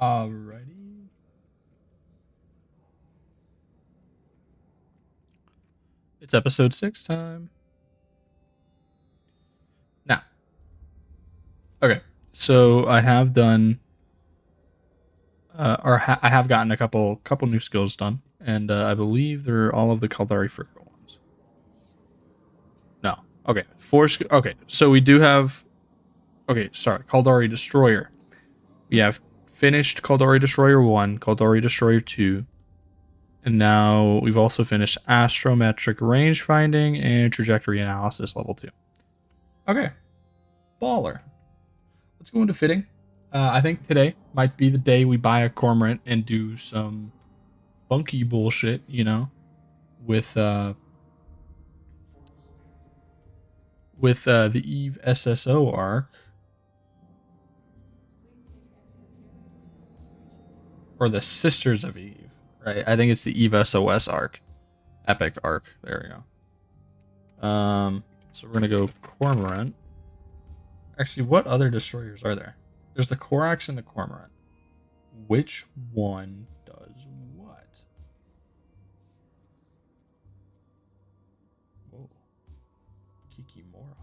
Alrighty. It's episode 6 time. Now, okay. So I have done, I have gotten a couple new skills done, and I believe they're all of the Caldari Fricker ones. No, okay, okay, so we do have. Okay, sorry, Caldari Destroyer. We have finished Caldari Destroyer 1, Caldari Destroyer 2, and now we've also finished Astrometric Range Finding and Trajectory Analysis Level 2. Okay, baller. Let's go into fitting. I think today might be the day we buy a Cormorant and do some funky bullshit, with the EVE SSO arc. Or the Sisters of Eve, right? I think it's the EVE SOS arc. Epic arc. There we go. So we're gonna go Cormorant. Actually, what other destroyers are there? There's the Corax and the Cormorant. Which one does what? Whoa. Kikimora.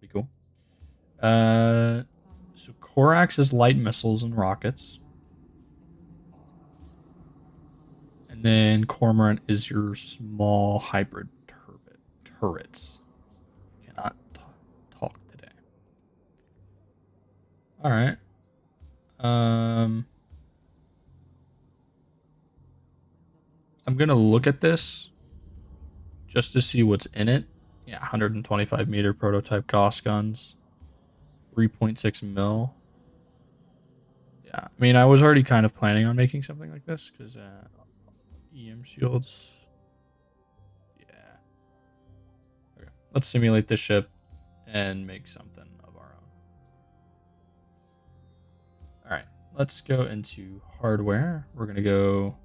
Be cool. So Corax is light missiles and rockets. And then Cormorant is your small hybrid turrets. Cannot talk today. All right. I'm gonna look at this just to see what's in it. Yeah, 125 meter prototype Gauss guns, 3.6 mil. Yeah, I mean, I was already kind of planning on making something like this because EM shields. Yeah. Okay, let's simulate this ship and make something of our own. All right, let's go into hardware. We're gonna go.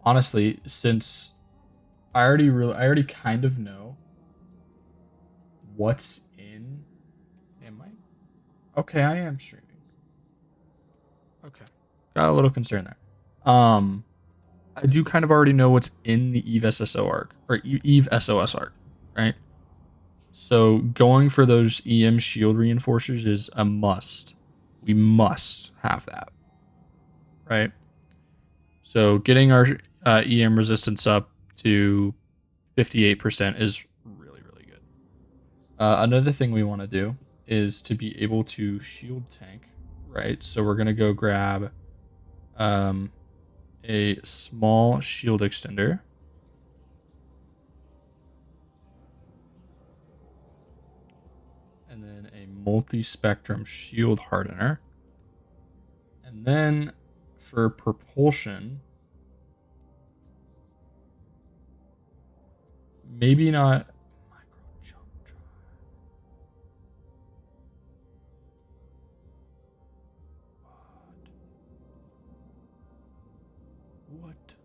Honestly, since I already kind of know what's in. Am I? Okay, I am streaming. Okay, got a little concern there. I do kind of already know what's in the EVE SSO arc or EVE SOS arc, right? So going for those EM shield reinforcers is a must. We must have that, right? So getting our EM resistance up to 58% is really, really good. Another thing we want to do is to be able to shield tank, right? So we're going to go grab a small shield extender. And then a multi-spectrum shield hardener. And then for propulsion, maybe not micro jump drive. What?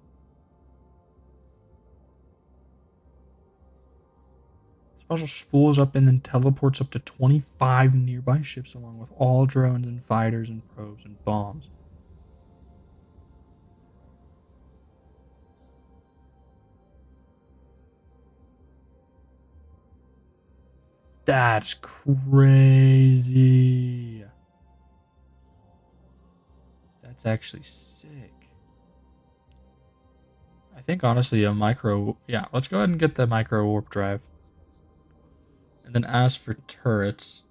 Special spools up and then teleports up to 25 nearby ships along with all drones and fighters and probes and bombs. That's crazy. That's actually sick. I think honestly a micro, yeah, let's go ahead and get the micro warp drive. And then as for turrets,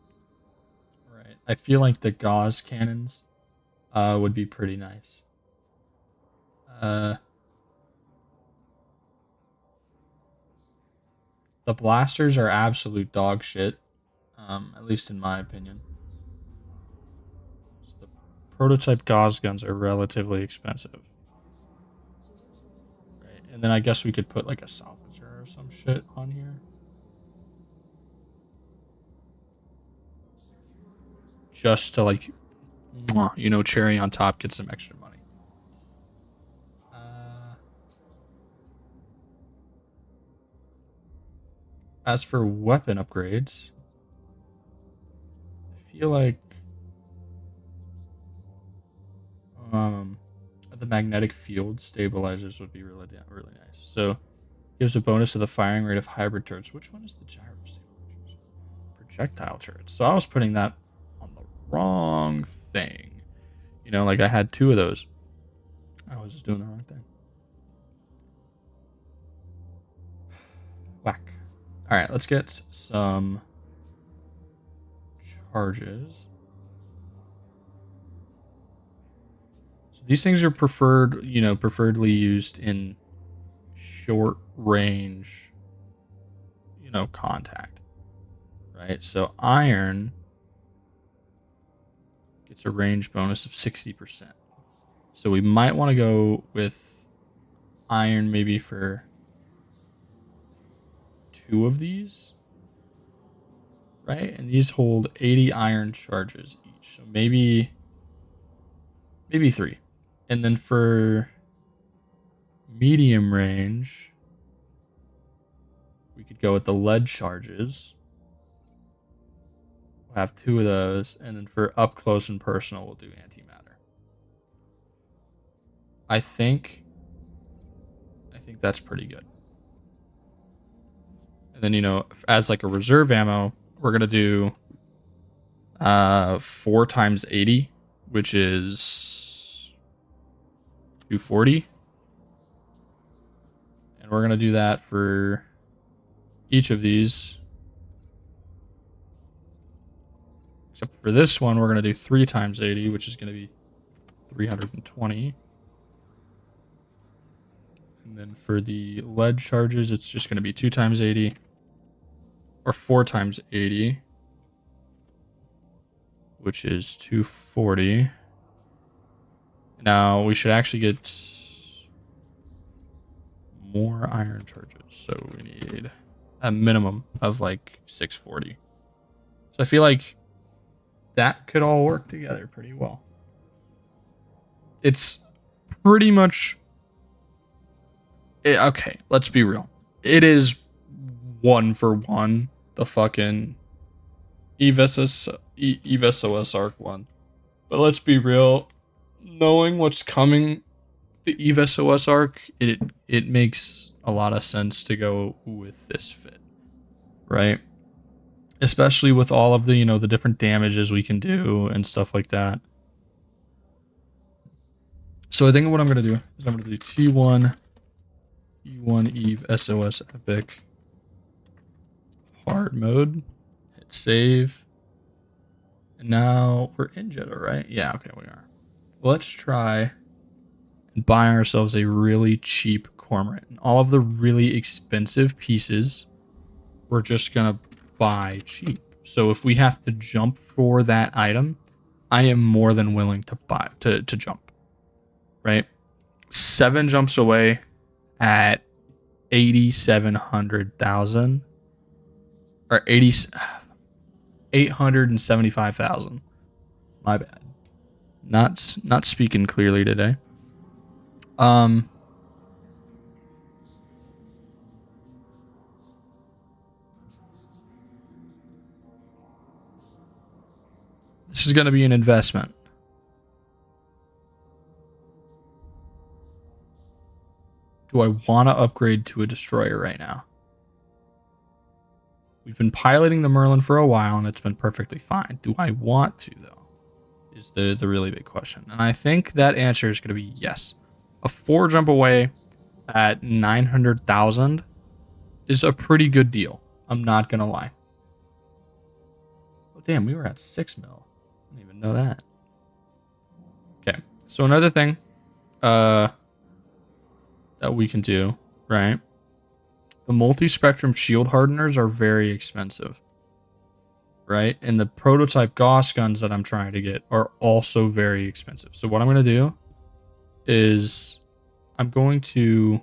right, I feel like the gauze cannons would be pretty nice. The blasters are absolute dog shit, at least in my opinion. So the prototype gauze guns are relatively expensive. Right, and then I guess we could put like a salvager or some shit on here. Just to like, cherry on top, get some extra money. As for weapon upgrades, I feel like the magnetic field stabilizers would be really nice. So gives a bonus to the firing rate of hybrid turrets. Which one is the gyro stabilizers? Projectile turrets. So I was putting that on the wrong thing. You know, like I had 2 of those. I was just doing the wrong thing. Whack. All right, let's get some charges. So these things are preferably used in short range, contact, right? So iron gets a range bonus of 60%. So we might want to go with iron maybe for 2 of these, right? And these hold 80 iron charges each. So maybe 3. And then for medium range, we could go with the lead charges. We'll have 2 of those. And then for up close and personal, we'll do antimatter. I think that's pretty good. And then, as like a reserve ammo, we're going to do 4 times 80, which is 240. And we're going to do that for each of these. Except for this one, we're going to do 3 times 80, which is going to be 320. And then for the lead charges, it's just going to be 2 times 80. Or 4 times 80. Which is 240. Now, we should actually get more iron charges. So we need a minimum of like 640. So I feel like that could all work together pretty well. It's pretty much... okay, let's be real. It is 1 for 1 the fucking EVE SOE Arc one. But let's be real. Knowing what's coming, the EVE SOE Arc, it makes a lot of sense to go with this fit, right? Especially with all of the, the different damages we can do and stuff like that. So I think what I'm going to do is I'm going to do T1, E1 EVE SOE Epic, hard mode, hit save. And now we're in Jeddah, right? Yeah, okay, we are. Let's try and buy ourselves a really cheap Cormorant. And all of the really expensive pieces, we're just going to buy cheap. So if we have to jump for that item, I am more than willing to buy to jump. Right? 7 jumps away at 875,000 or 875,000. My bad. Not speaking clearly today. This is going to be an investment. Do I want to upgrade to a destroyer right now? We've been piloting the Merlin for a while, and it's been perfectly fine. Do I want to, though? Is the really big question. And I think that answer is going to be yes. A 4 jump away at 900,000 is a pretty good deal. I'm not going to lie. Oh, damn, we were at 6 mil. I didn't even know that. Okay, so another thing that we can do, right? The multi-spectrum shield hardeners are very expensive, right? And the prototype Gauss guns that I'm trying to get are also very expensive. So what I'm going to do is I'm going to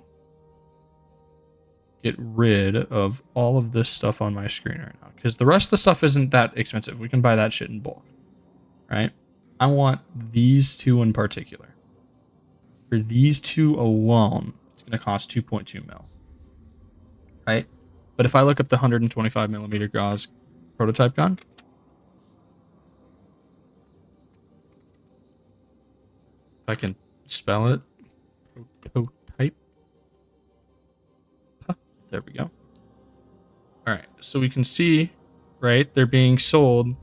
get rid of all of this stuff on my screen right now, because the rest of the stuff isn't that expensive. We can buy that shit in bulk, right? I want these 2 in particular. For these 2 alone, it's going to cost 2.2 mil. Right? But if I look up the 125 millimeter Gauss prototype gun, I can spell it. Prototype. Huh, there we go. All right, so we can see, right, they're being sold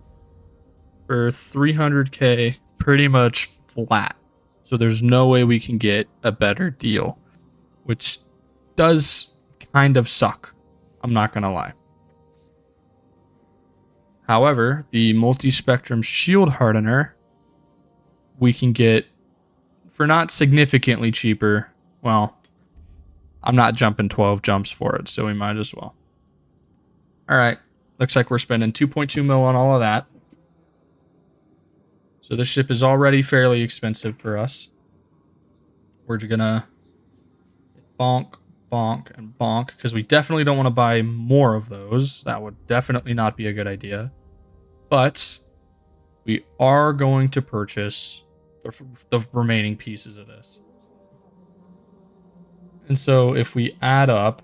for 300K pretty much flat. So there's no way we can get a better deal, which does kind of suck. I'm not going to lie. However, the multi-spectrum shield hardener we can get for not significantly cheaper. Well, I'm not jumping 12 jumps for it, so we might as well. All right. Looks like we're spending 2.2 mil on all of that. So this ship is already fairly expensive for us. We're gonna bonk, bonk, and bonk, because we definitely don't want to buy more of those. That would definitely not be a good idea. But we are going to purchase the remaining pieces of this. And so if we add up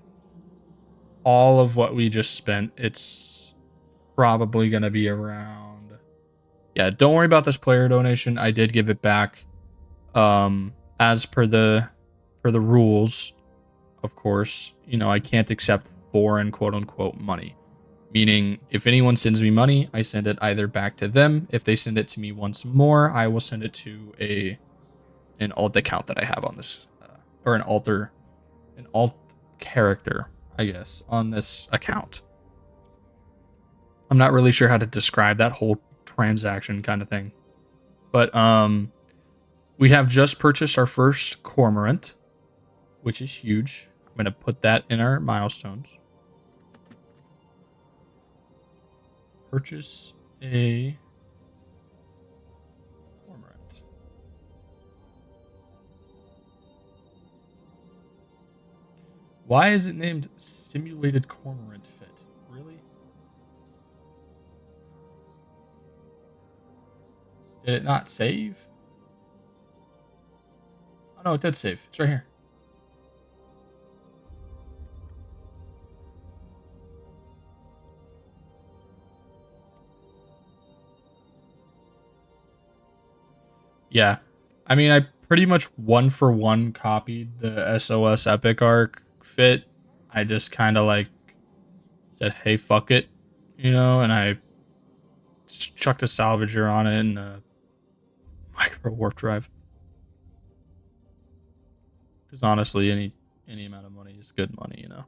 all of what we just spent, it's probably going to be around... Yeah, don't worry about this player donation. I did give it back as per the rules. Of course, you know, I can't accept foreign quote-unquote money. Meaning, if anyone sends me money, I send it either back to them. If they send it to me once more, I will send it to an alt account that I have on this, or an alt character, I guess, on this account. I'm not really sure how to describe that whole transaction kind of thing. But we have just purchased our first Cormorant, which is huge. I'm going to put that in our milestones. Purchase a Cormorant. Why is it named Simulated Cormorant Fit? Really? Did it not save? Oh no, it did save. It's right here. Yeah, I mean, I pretty much one-for-one copied the SOS Epic Arc fit. I just kind of like said, hey, fuck it, you know, and I just chucked a salvager on it and a micro warp drive. Because honestly, any amount of money is good money, you know.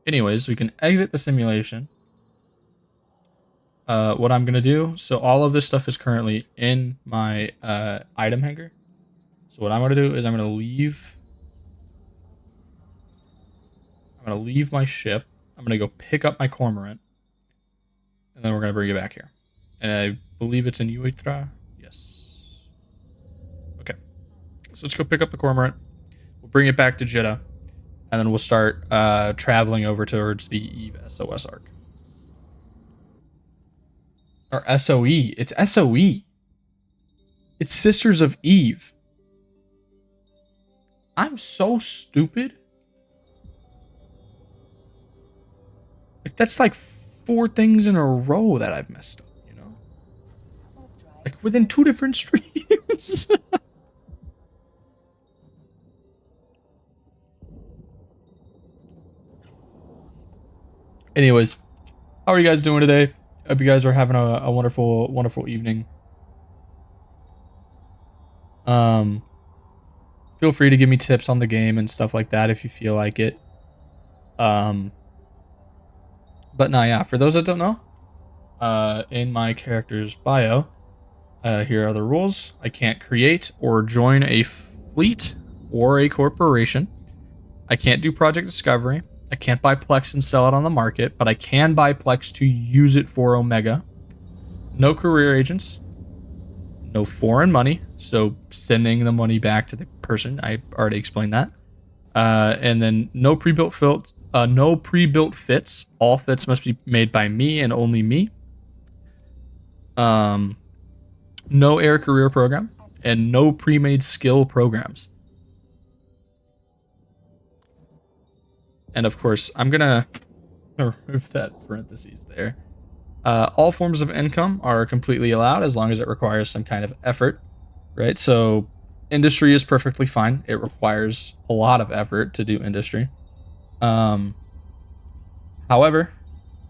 Anyways, we can exit the simulation. What I'm going to do, so all of this stuff is currently in my item hanger. So what I'm going to do is I'm going to leave my ship. I'm going to go pick up my Cormorant. And then we're going to bring it back here. And I believe it's in Uitra. Yes. Okay. So let's go pick up the Cormorant. We'll bring it back to Jeddah. And then we'll start traveling over towards the EVE SOS Arc. Or SOE. It's SOE. It's Sisters of Eve. I'm so stupid. Like, that's like 4 things in a row that I've messed up, you know? Like, within 2 different streams. Anyways, how are you guys doing today? Hope you guys are having a wonderful, wonderful evening. Feel free to give me tips on the game and stuff like that if you feel like it. But no, yeah, for those that don't know, in my character's bio, here are the rules. I can't create or join a fleet or a corporation. I can't do project discovery. I can't buy Plex and sell it on the market, but I can buy Plex to use it for Omega. No career agents. No foreign money, so sending the money back to the person. I already explained that. And then no pre-built fits. All fits must be made by me and only me. No air career program and no pre-made skill programs. And of course, I'm gonna remove that parentheses there. All forms of income are completely allowed as long as it requires some kind of effort. right? So industry is perfectly fine. It requires a lot of effort to do industry. However,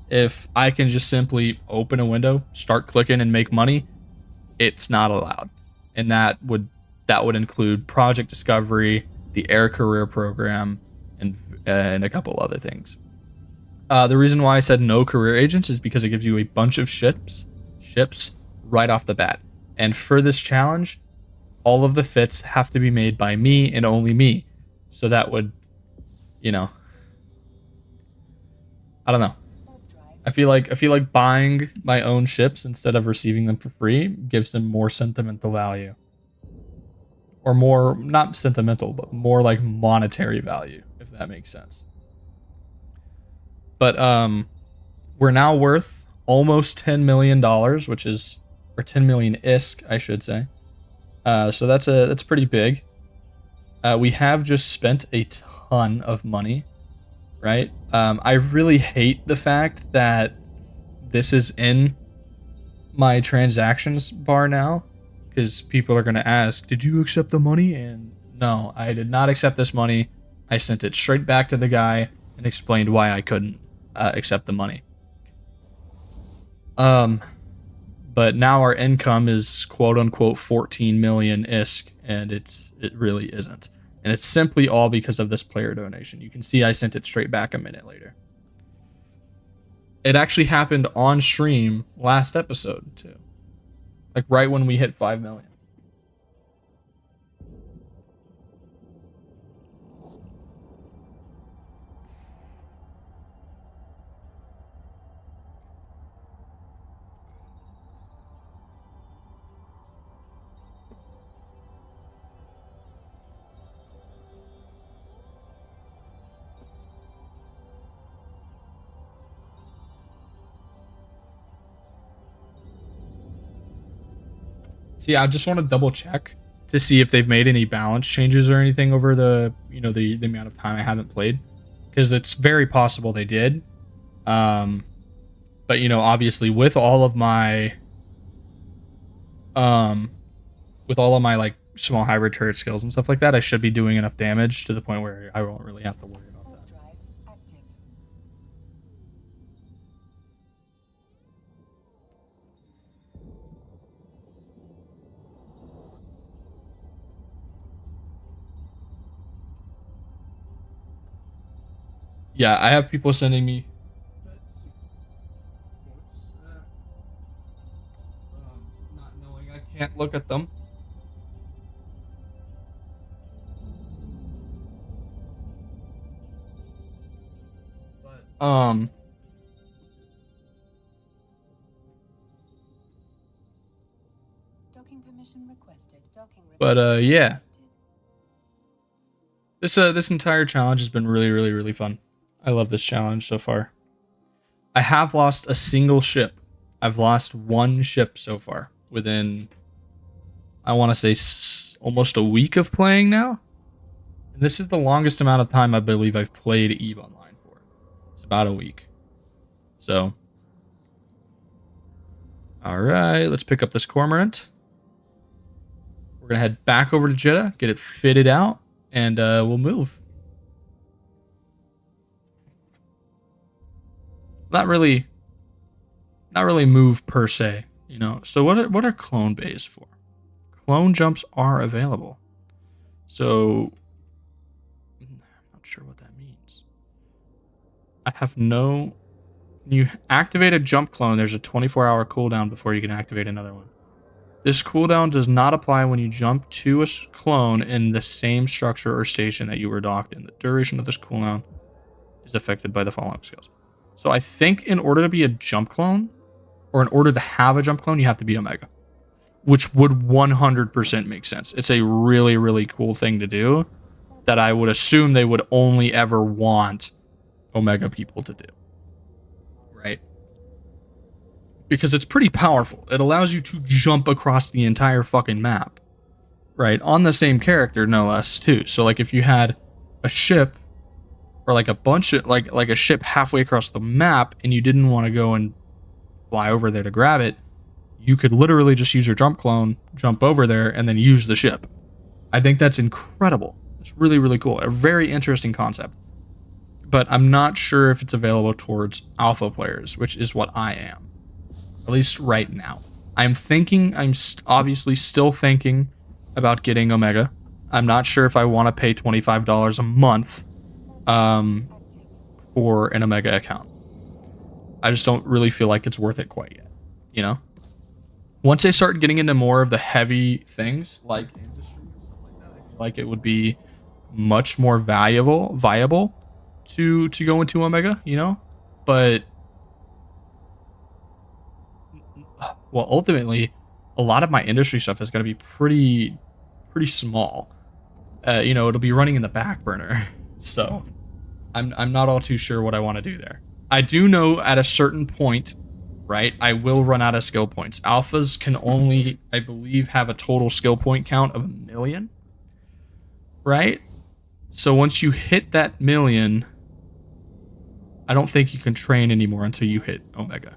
if I can just simply open a window, start clicking, and make money, it's not allowed. And that would include project discovery, the air career program, and a couple other things. The reason why I said no career agents is because it gives you a bunch of ships right off the bat. And for this challenge, all of the fits have to be made by me and only me. So that would, you know, I don't know. I feel like buying my own ships instead of receiving them for free gives them more sentimental value. Or more, not sentimental, but more like monetary value, if that makes sense. But we're now worth almost $10 million, which is, or 10 million ISK, I should say. So that's pretty big. We have just spent a ton of money, right? I really hate the fact that this is in my transactions bar now, because people are going to ask, did you accept the money? And no, I did not accept this money. I sent it straight back to the guy and explained why I couldn't accept the money. But now our income is quote unquote 14 million ISK, and it really isn't. And it's simply all because of this player donation. You can see I sent it straight back a minute later. It actually happened on stream last episode too. Like right when we hit 5 million. See, I just want to double check to see if they've made any balance changes or anything over the, you know, the amount of time I haven't played, because it's very possible they did. But you know, obviously with all of my like small hybrid turret skills and stuff like that, I should be doing enough damage to the point where I won't really have to worry about that. Yeah, I have people sending me not knowing I can't look at them. But docking permission requested. Yeah. This entire challenge has been really fun. I love this challenge so far. I have lost a single ship. I've lost one ship so far within, I want to say, almost a week of playing now. And this is the longest amount of time I believe I've played EVE Online for. It's about a week. So, all right, let's pick up this Cormorant. We're going to head back over to Jeddah, get it fitted out, and we'll move. Not really move per se, you know. So what are clone bays for? Clone jumps are available. So I'm not sure what that means. I have no. When you activate a jump clone, there's a 24-hour cooldown before you can activate another one. This cooldown does not apply when you jump to a clone in the same structure or station that you were docked in. The duration of this cooldown is affected by the following skills. So I think in order to be a jump clone, or in order to have a jump clone, you have to be Omega, which would 100% make sense. It's a really cool thing to do that I would assume they would only ever want Omega people to do, right? Because it's pretty powerful. It allows you to jump across the entire fucking map, right? On the same character, no less, too. So like if you had a ship, or like a bunch of like a ship halfway across the map, and you didn't want to go and fly over there to grab it, you could literally just use your jump clone, jump over there, and then use the ship. I think that's incredible. It's really, really cool. A very interesting concept. But I'm not sure if it's available towards alpha players, which is what I am. At least right now. I'm obviously still thinking about getting Omega. I'm not sure if I want to pay $25 a month for an Omega account. I just don't really feel like it's worth it quite yet, you know? Once I start getting into more of the heavy things, like industry and stuff like that, I feel like it would be much more viable to go into Omega, you know? But, well, ultimately, a lot of my industry stuff is going to be pretty small. You know, it'll be running in the back burner. So, I'm not all too sure what I want to do there. I do know at a certain point, right, I will run out of skill points. Alphas can only, I believe, have a total skill point count of 1,000,000, right? So once you hit that 1,000,000, I don't think you can train anymore until you hit Omega.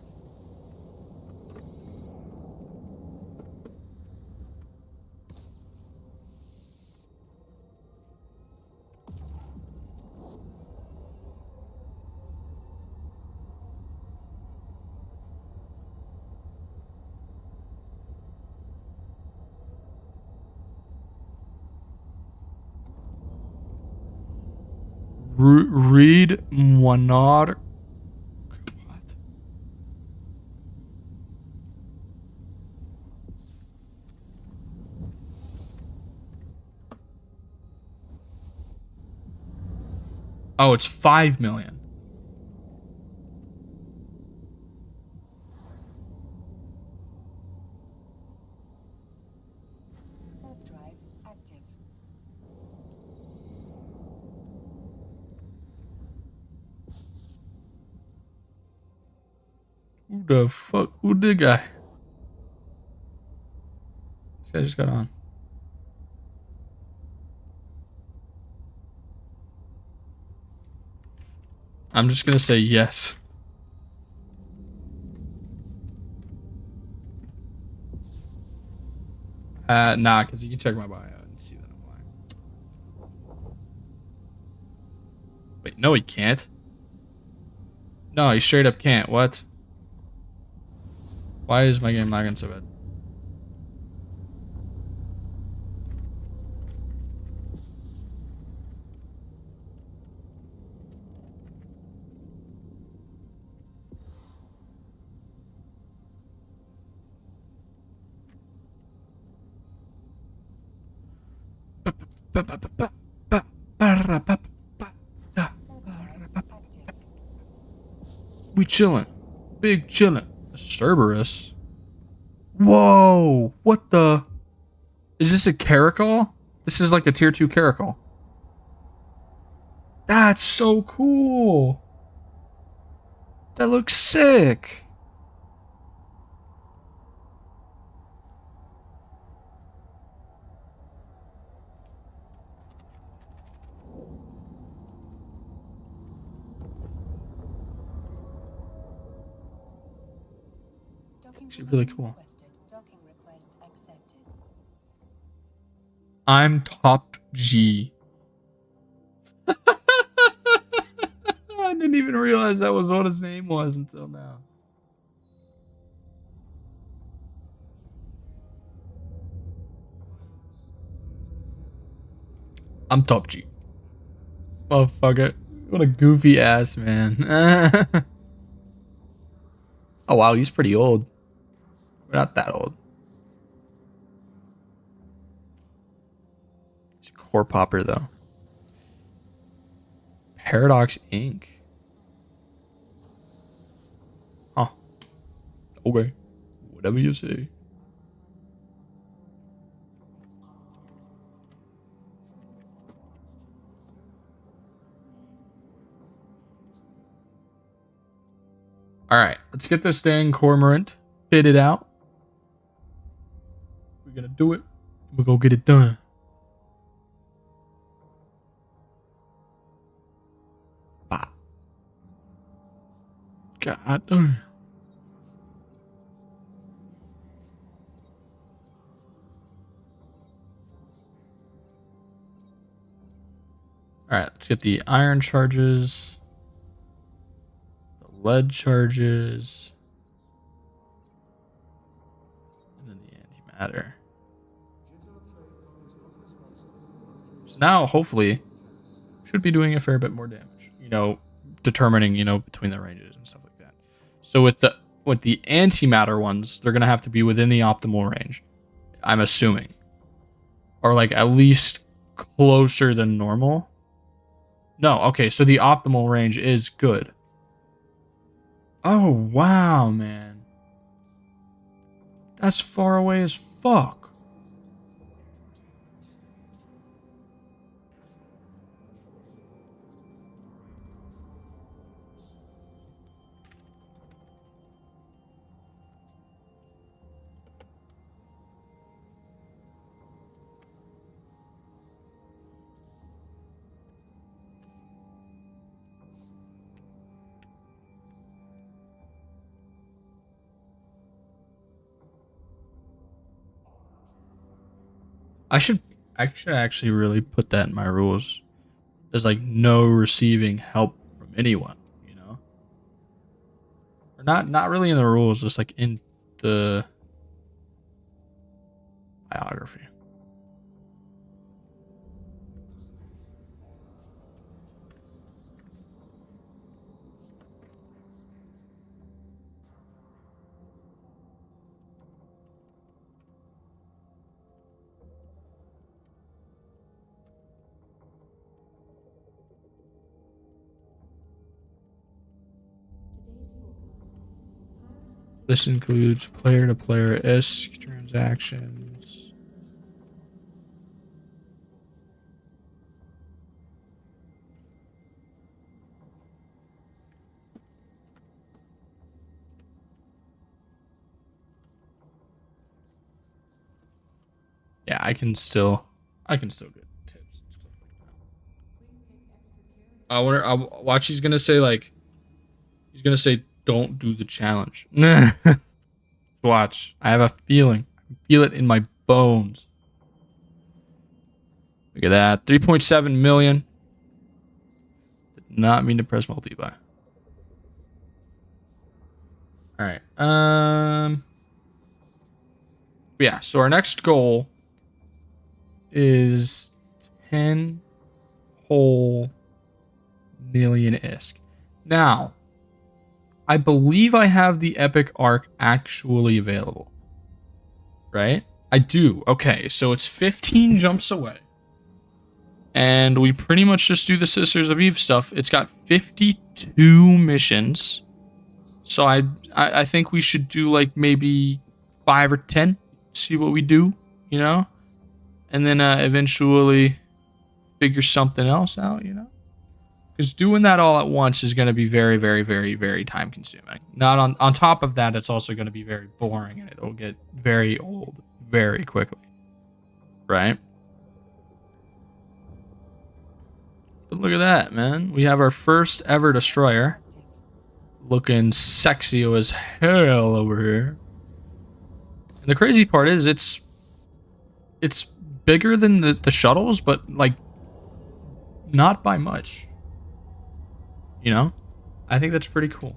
Read Monar. What? Oh, it's 5,000,000. Warp drive active. Who the fuck? Who the guy? This guy just got on. I'm just gonna say yes. Nah, because you can check my bio and see that I'm lying. Wait, no, he can't. No, he straight up can't. What? Why is my game lagging so bad? We chillin'. Big chillin'. Cerberus? Whoa! What the? Is this a caracal? This is like a tier 2 caracal. That's so cool! That looks sick! It's really cool. Docking request accepted. I'm top G. I didn't even realize that was what his name was until now. I'm top G. Motherfucker. What a goofy ass man. Oh wow, he's pretty old. We're not that old. He's a core popper though. Paradox Inc. Huh. Okay. Whatever you say. Alright, let's get this thing, Cormorant, fitted out. We're gonna do it. We're gonna get it done. Bop. God damn. All right, let's get the iron charges, the lead charges, and then the antimatter. So now, hopefully, should be doing a fair bit more damage. You know, determining, you know, between the ranges and stuff like that. So with the antimatter ones, they're gonna have to be within the optimal range, I'm assuming, or like at least closer than normal. No, okay, so the optimal range is good. Oh wow, man, that's far away as fuck. I should actually really put that in my rules. There's like no receiving help from anyone, you know? Or not really in the rules, just like in the biography. This includes player-to-player ISK transactions. Yeah, I can still get tips. I wonder. I'll watch. He's gonna say like, he's gonna say, "Don't do the challenge." Watch. I have a feeling. I feel it in my bones. Look at that. 3.7 million. Did not mean to press multiply. All right. Yeah. So our next goal is 10 whole million ISK. Now, I believe I have the Epic Arc actually available. Right? I do. Okay, so it's 15 jumps away. And we pretty much just do the Sisters of Eve stuff. It's got 52 missions. So I think we should do like maybe 5 or 10. See what we do, you know? And then eventually figure something else out, you know? Because doing that all at once is going to be very, very, very, very time consuming. Not on top of that, it's also going to be very boring and it'll get very old very quickly. Right? But look at that, man. We have our first ever destroyer. Looking sexy as hell over here. And the crazy part is it's bigger than the shuttles, but like not by much. You know? I think that's pretty cool.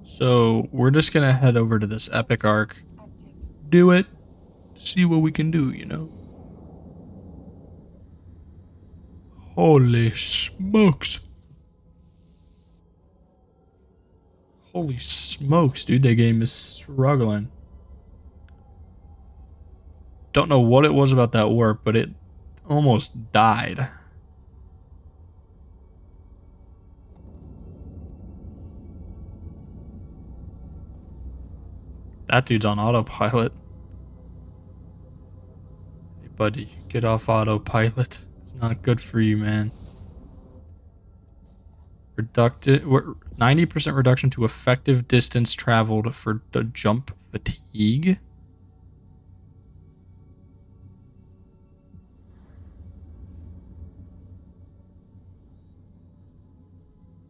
So we're just gonna head over to this Epic Arc, do it, see what we can do, you know? Holy smokes. Holy smokes, dude, that game is struggling. Don't know what it was about that warp, but it almost died. That dude's on autopilot. buddy. Get off autopilot. It's not good for you, man. 90% reduction to effective distance traveled for the jump fatigue.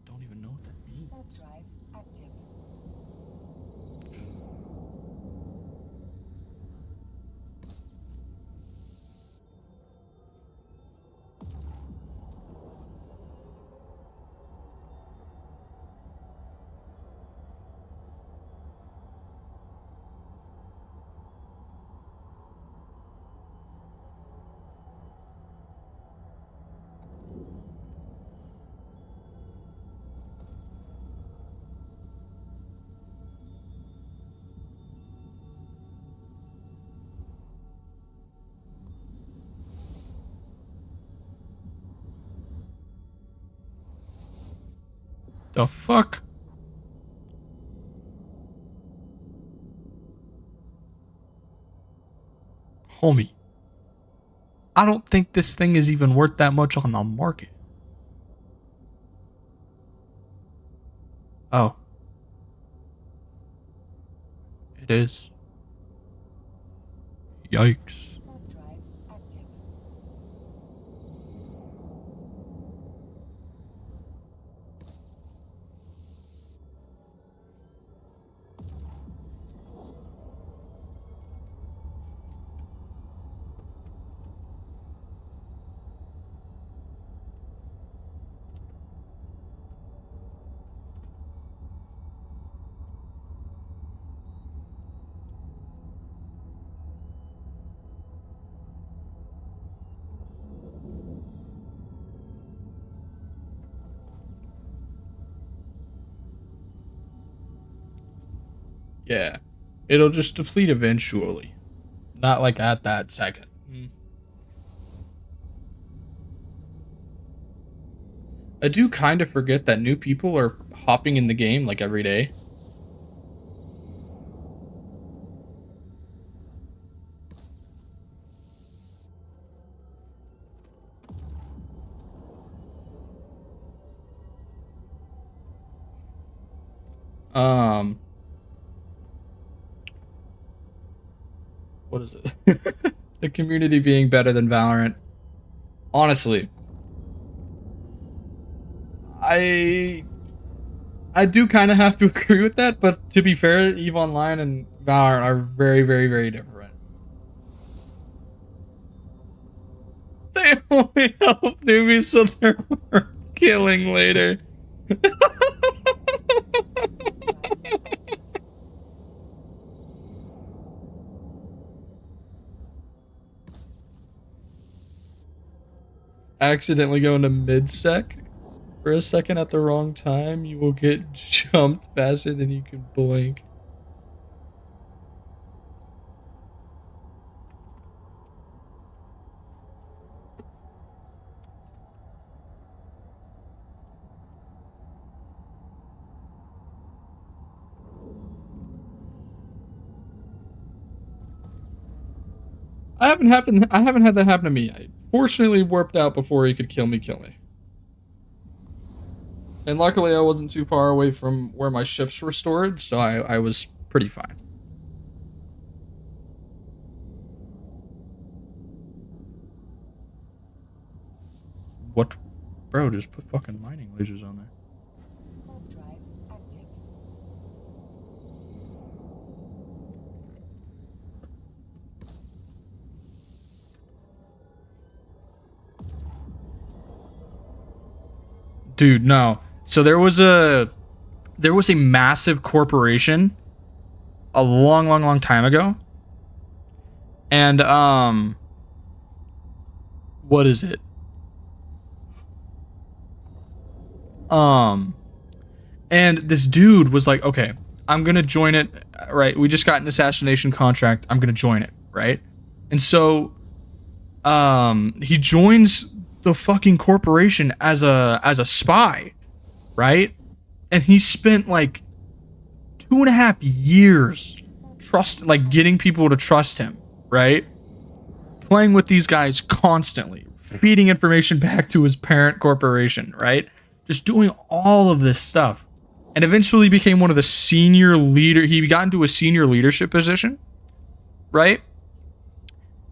Don't even know what that means. Warp drive active. The fuck? Homie. I don't think this thing is even worth that much on the market. Oh. It is. Yikes. Warp drive active. Yeah. It'll just deplete eventually. Not like at that second. I do kind of forget that new people are hopping in the game like every day. What is it? The community being better than Valorant. Honestly, I do kind of have to agree with that, but to be fair, EVE Online and Valorant are very, very, very different. They only help newbies so they're worth killing later. Accidentally go into mid-sec for a second at the wrong time, you will get jumped faster than you can blink. I haven't had that happen to me. I fortunately warped out before he could kill me. And luckily I wasn't too far away from where my ships were stored, so I was pretty fine. What? Bro, just put fucking mining lasers on there. Warp drive active. Dude, no. So there was a massive corporation a long time ago. And what is it? And this dude was like, okay, I'm gonna join it, right? We just got an assassination contract. I'm gonna join it, right? And so he joins the fucking corporation as a spy, right? And he spent like 2.5 years getting people to trust him, right? playing with these guys constantly, feeding information back to his parent corporation, right? Just doing all of this stuff. And eventually became one of the senior leader. He got into a senior leadership position, right?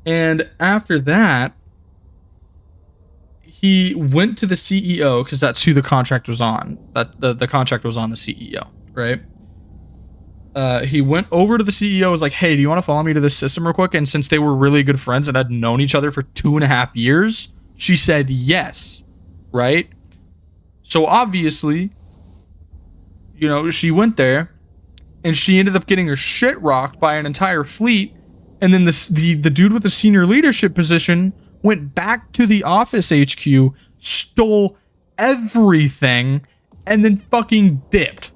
And after that, he went to the CEO because that's who the contract was on. That the contract was on the CEO, right? He went over to the CEO, was like, "Hey, do you want to follow me to this system real quick?" And since they were really good friends and had known each other for 2.5 years, she said yes, right? So obviously, you know, she went there, and she ended up getting her shit rocked by an entire fleet. And then the dude with the senior leadership position went back to the office HQ, stole everything, and then fucking dipped.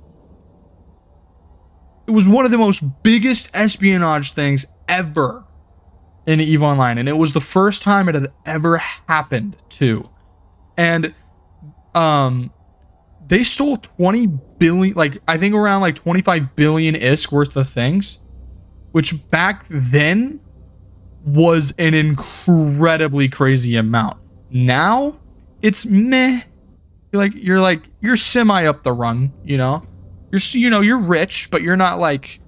It was one of the most biggest espionage things ever in EVE Online, and it was the first time it had ever happened too. And they stole 20 billion, like I think around like 25 billion ISK worth of things, which back then was an incredibly crazy amount. Now it's meh. You're semi up the rung, you know. You're rich, but you're not like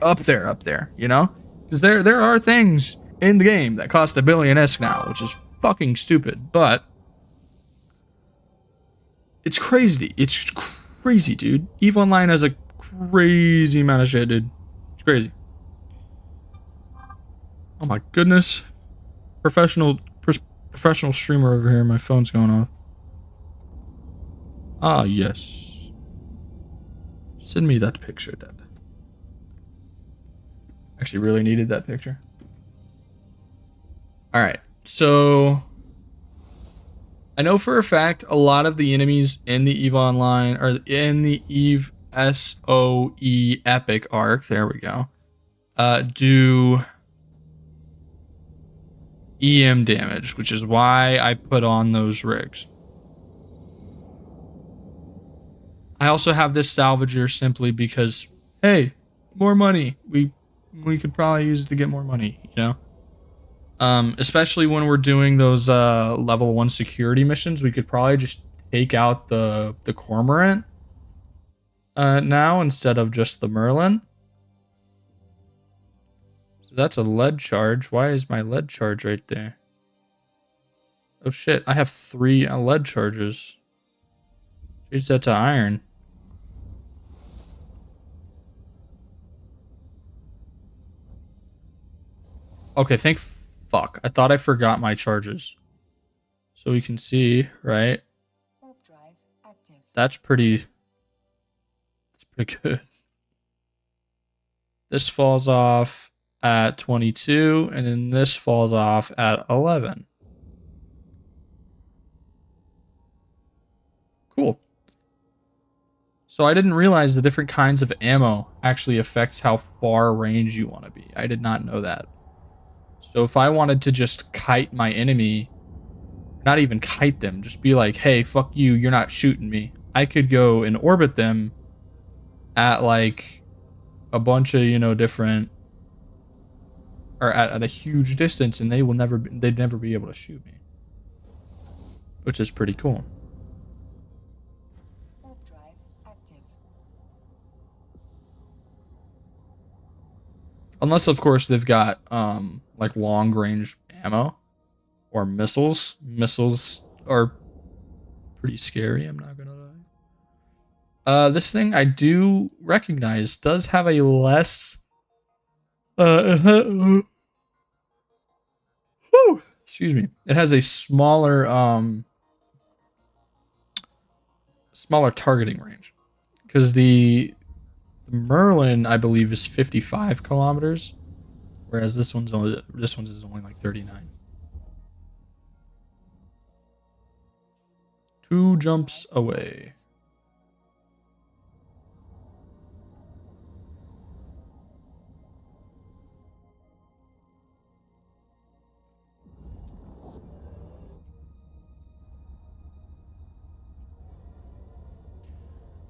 up there, you know? Because there are things in the game that cost 1 billion ISK now, which is fucking stupid, but it's crazy. It's crazy, dude. EVE Online has a crazy amount of shit, dude. It's crazy. Oh my goodness. Professional streamer over here. My phone's going off. Ah, yes. Send me that picture, Dad. Actually really needed that picture. Alright, so I know for a fact a lot of the enemies in the EVE Online, or in the EVE SOE Epic Arc, there we go, do EM damage, which is why I put on those rigs. I also have this salvager simply because, hey, more money. We could probably use it to get more money, you know? Especially when we're doing those level 1 security missions, we could probably just take out the Cormorant now instead of just the Merlin. So that's a lead charge. Why is my lead charge right there? Oh shit, I have 3 lead charges. Change that to iron. Okay, thank fuck. I thought I forgot my charges. So we can see, right? That's pretty good. This falls off at 22, and then this falls off at 11. Cool. So I didn't realize the different kinds of ammo actually affects how far range you want to be. I did not know that. So if I wanted to just kite my enemy, not even kite them, just be like, hey, fuck you, you're not shooting me. I could go and orbit them at like a bunch of, you know, different, or at a huge distance, and they'd never be able to shoot me. Which is pretty cool. Unless, of course, they've got like long range ammo or missiles. Missiles are pretty scary, I'm not gonna lie. This thing I do recognize does have a less excuse me. It has a smaller smaller targeting range. Because the Merlin, I believe, is 55 kilometers, whereas this one's is only like 39. 2 jumps away.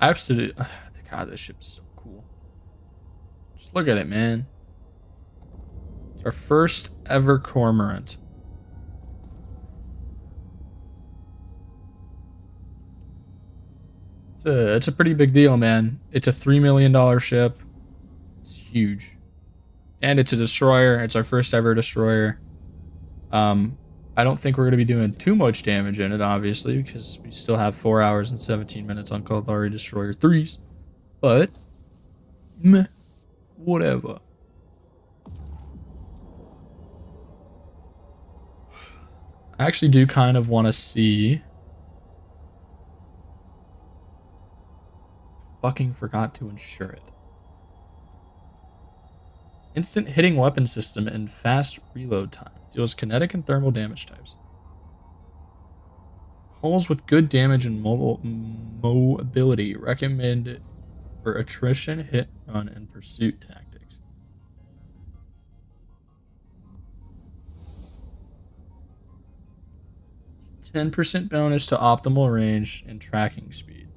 Absolutely. God, this ship is so cool. Just look at it, man. Our first ever Cormorant. It's a pretty big deal, man. It's a $3 million ship. It's huge. And it's a destroyer. It's our first ever destroyer. I don't think we're going to be doing too much damage in it, obviously, because we still have 4 hours and 17 minutes on Caldari Destroyer 3s. But, meh, whatever. I actually do kind of want to see... Fucking forgot to insure it. Instant hitting weapon system and fast reload time. Deals kinetic and thermal damage types. Hulls with good damage and mobility. Recommended for attrition, hit, run, and pursuit tactics. %10 bonus to optimal range and tracking speed.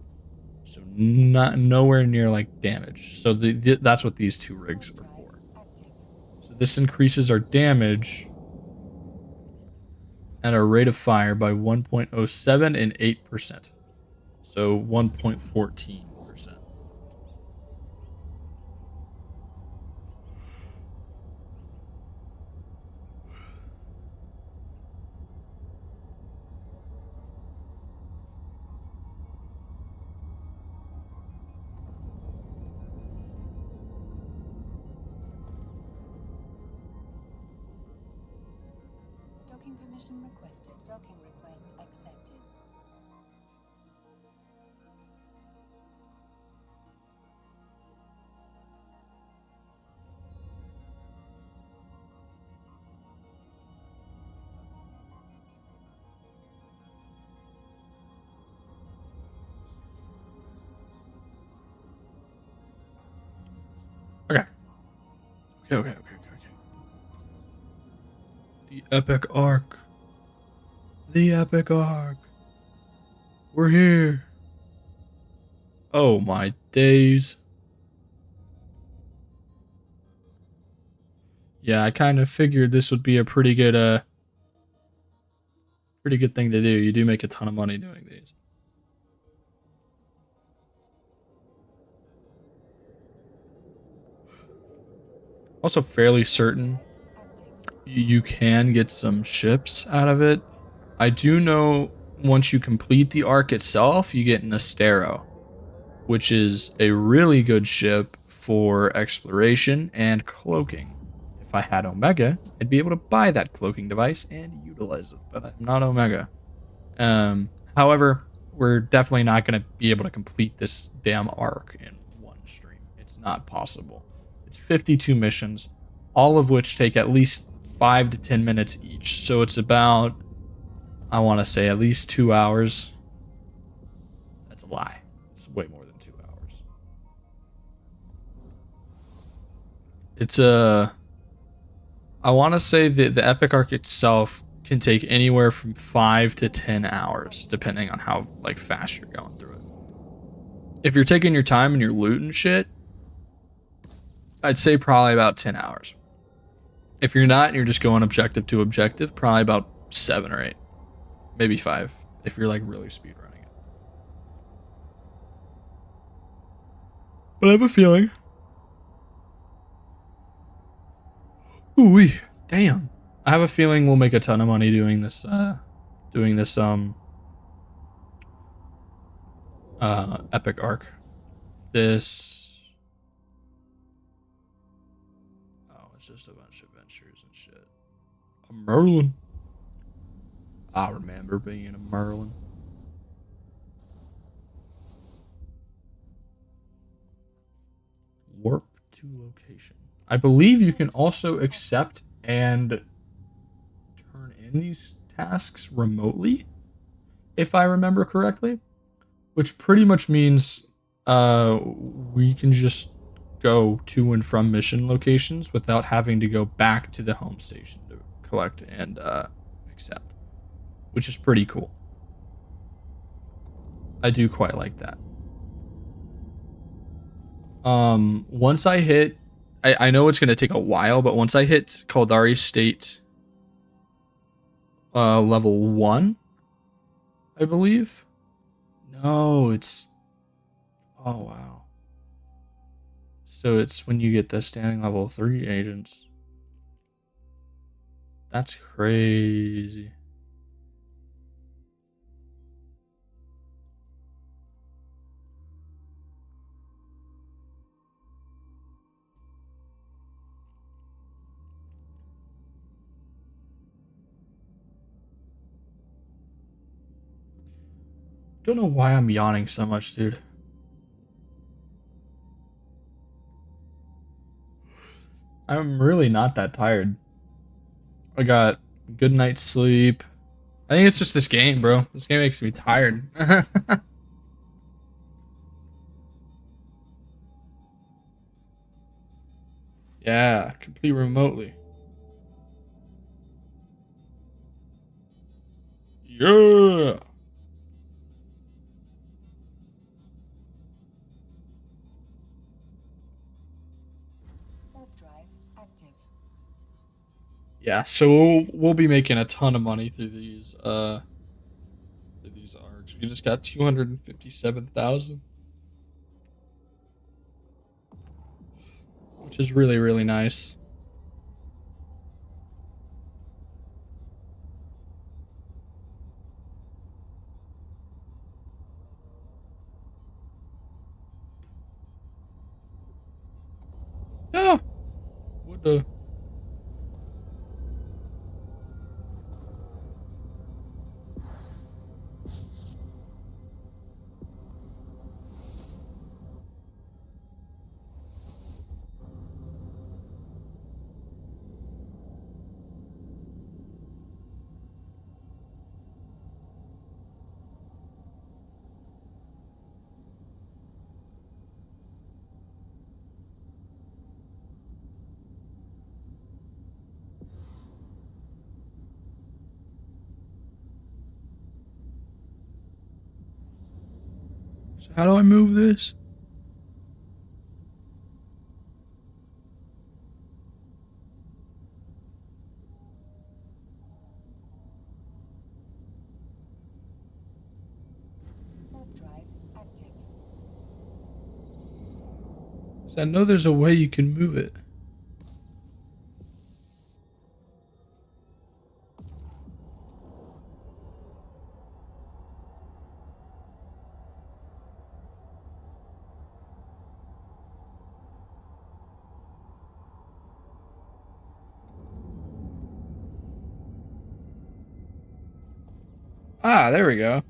So nowhere near like damage. So that's what these two rigs are for. So this increases our damage at our rate of fire by 1.07 and 8%. So 1.14%. Docking permission requested. Docking request accepted. Okay. Okay. The Epic Arc. The Epic Arc. We're here. Oh my days. Yeah, I kind of figured this would be a pretty good thing to do. You do make a ton of money doing these. Also fairly certain you can get some ships out of it. I do know once you complete the arc itself, you get Nestero, which is a really good ship for exploration and cloaking. If I had Omega, I'd be able to buy that cloaking device and utilize it, but I'm not Omega. However, we're definitely not going to be able to complete this damn arc in one stream. It's not possible. It's 52 missions, all of which take at least 5 to 10 minutes each. So it's about, I want to say, at least 2 hours. That's a lie. It's way more than 2 hours. It's I want to say that the Epic Arc itself can take anywhere from 5 to 10 hours, depending on how like fast you're going through it. If you're taking your time and you're looting shit, I'd say probably about 10 hours. If you're not and you're just going objective to objective, probably about 7 or 8. Maybe 5 if you're like really speed running it. But I have a feeling. Ooh-wee. Damn. I have a feeling we'll make a ton of money doing this Epic Arc. This, oh, it's just a bunch of ventures and shit. A Merlin. I remember being a Merlin. Warp to location. I believe you can also accept and turn in these tasks remotely, if I remember correctly, which pretty much means we can just go to and from mission locations without having to go back to the home station to collect and accept, which is pretty cool. I do quite like that. Once I hit I know it's gonna take a while, but once I hit Caldari State level 1, I believe. No, it's oh wow. So it's when you get the standing level 3 agents. That's crazy. Don't know why I'm yawning so much, dude. I'm really not that tired. I got good night's sleep. I think it's just this game, bro. This game makes me tired. Yeah, complete remotely. Yeah. Warp drive active. Yeah, so we'll be making a ton of money through these arcs. We just got 257,000, which is really really nice. Ah, what the? So how do I move this? Warp drive active. So I know there's a way you can move it. Ah, there we go.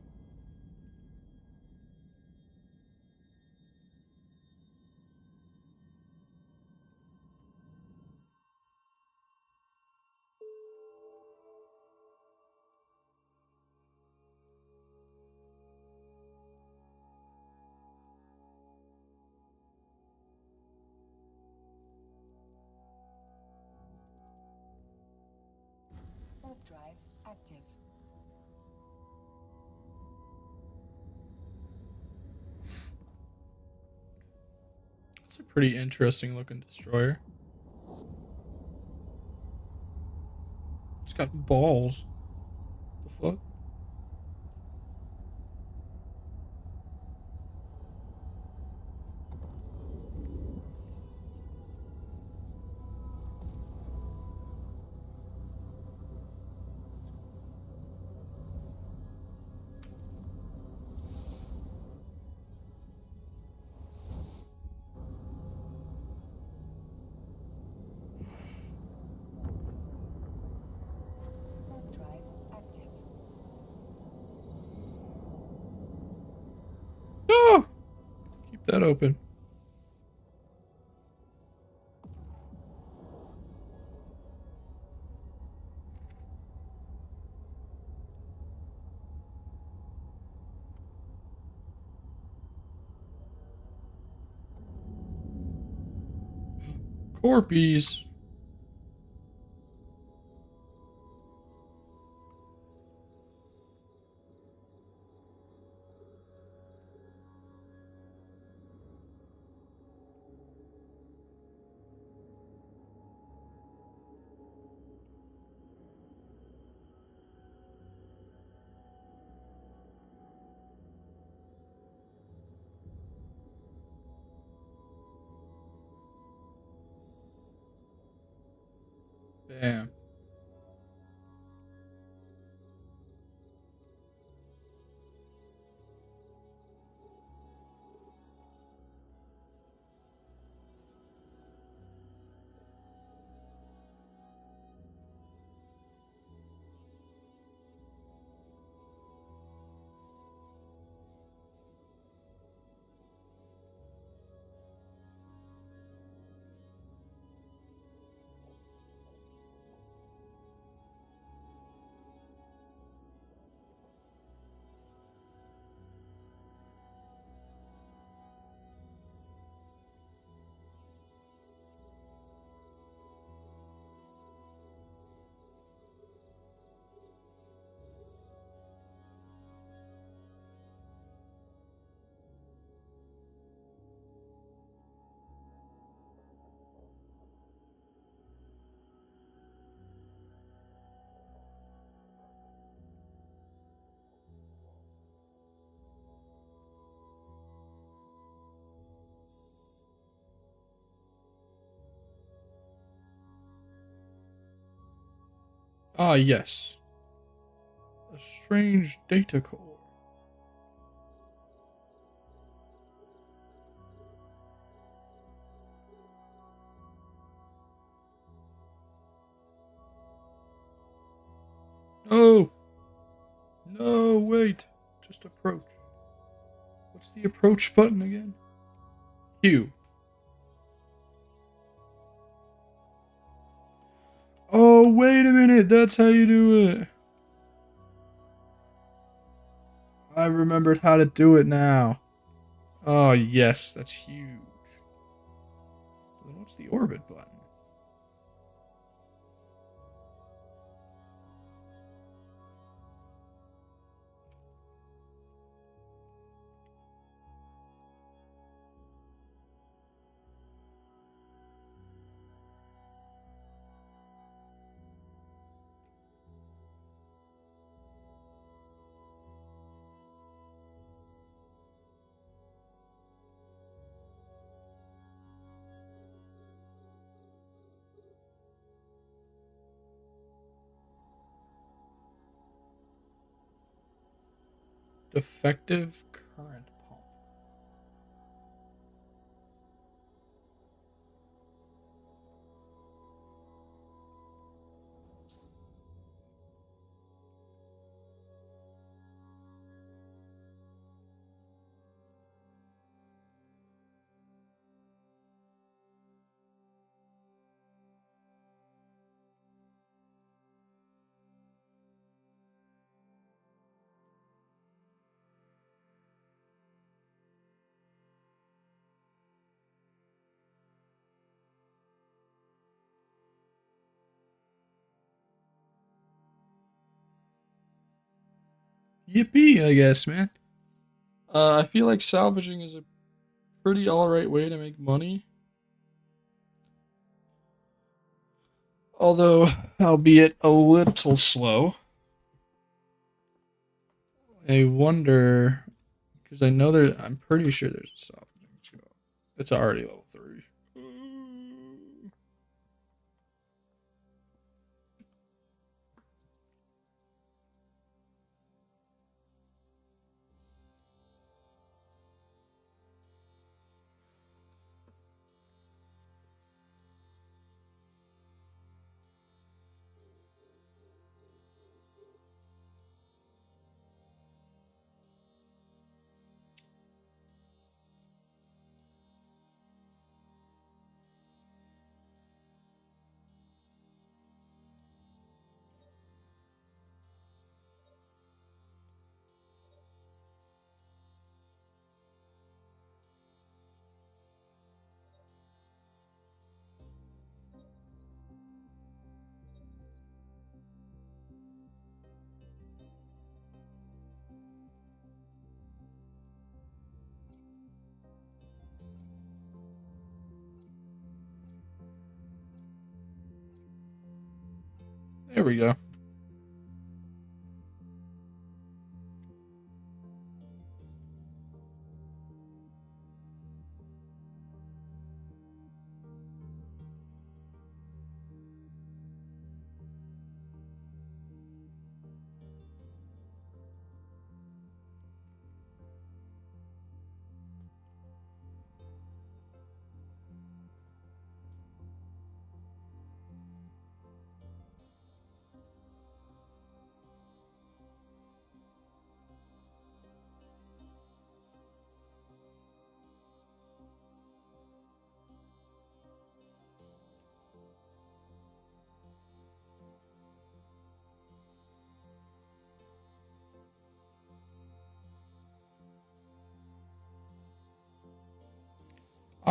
Warp drive active. It's a pretty interesting looking destroyer. It's got balls. The fuck? Warp drive active. Ah! Keep that open. Corpies. Damn. Ah, yes. A strange data core. No! No, wait. Just approach. What's the approach button again? Q. Oh, wait a minute. That's how you do it. I remembered how to do it now. Oh, yes. That's huge. Then what's the orbit button? Defective current pump. Yippee, I guess, man. I feel like salvaging is a pretty alright way to make money. Although, albeit a little slow. I wonder, because I know I'm pretty sure there's a salvaging skill. It's already level 3. There we go.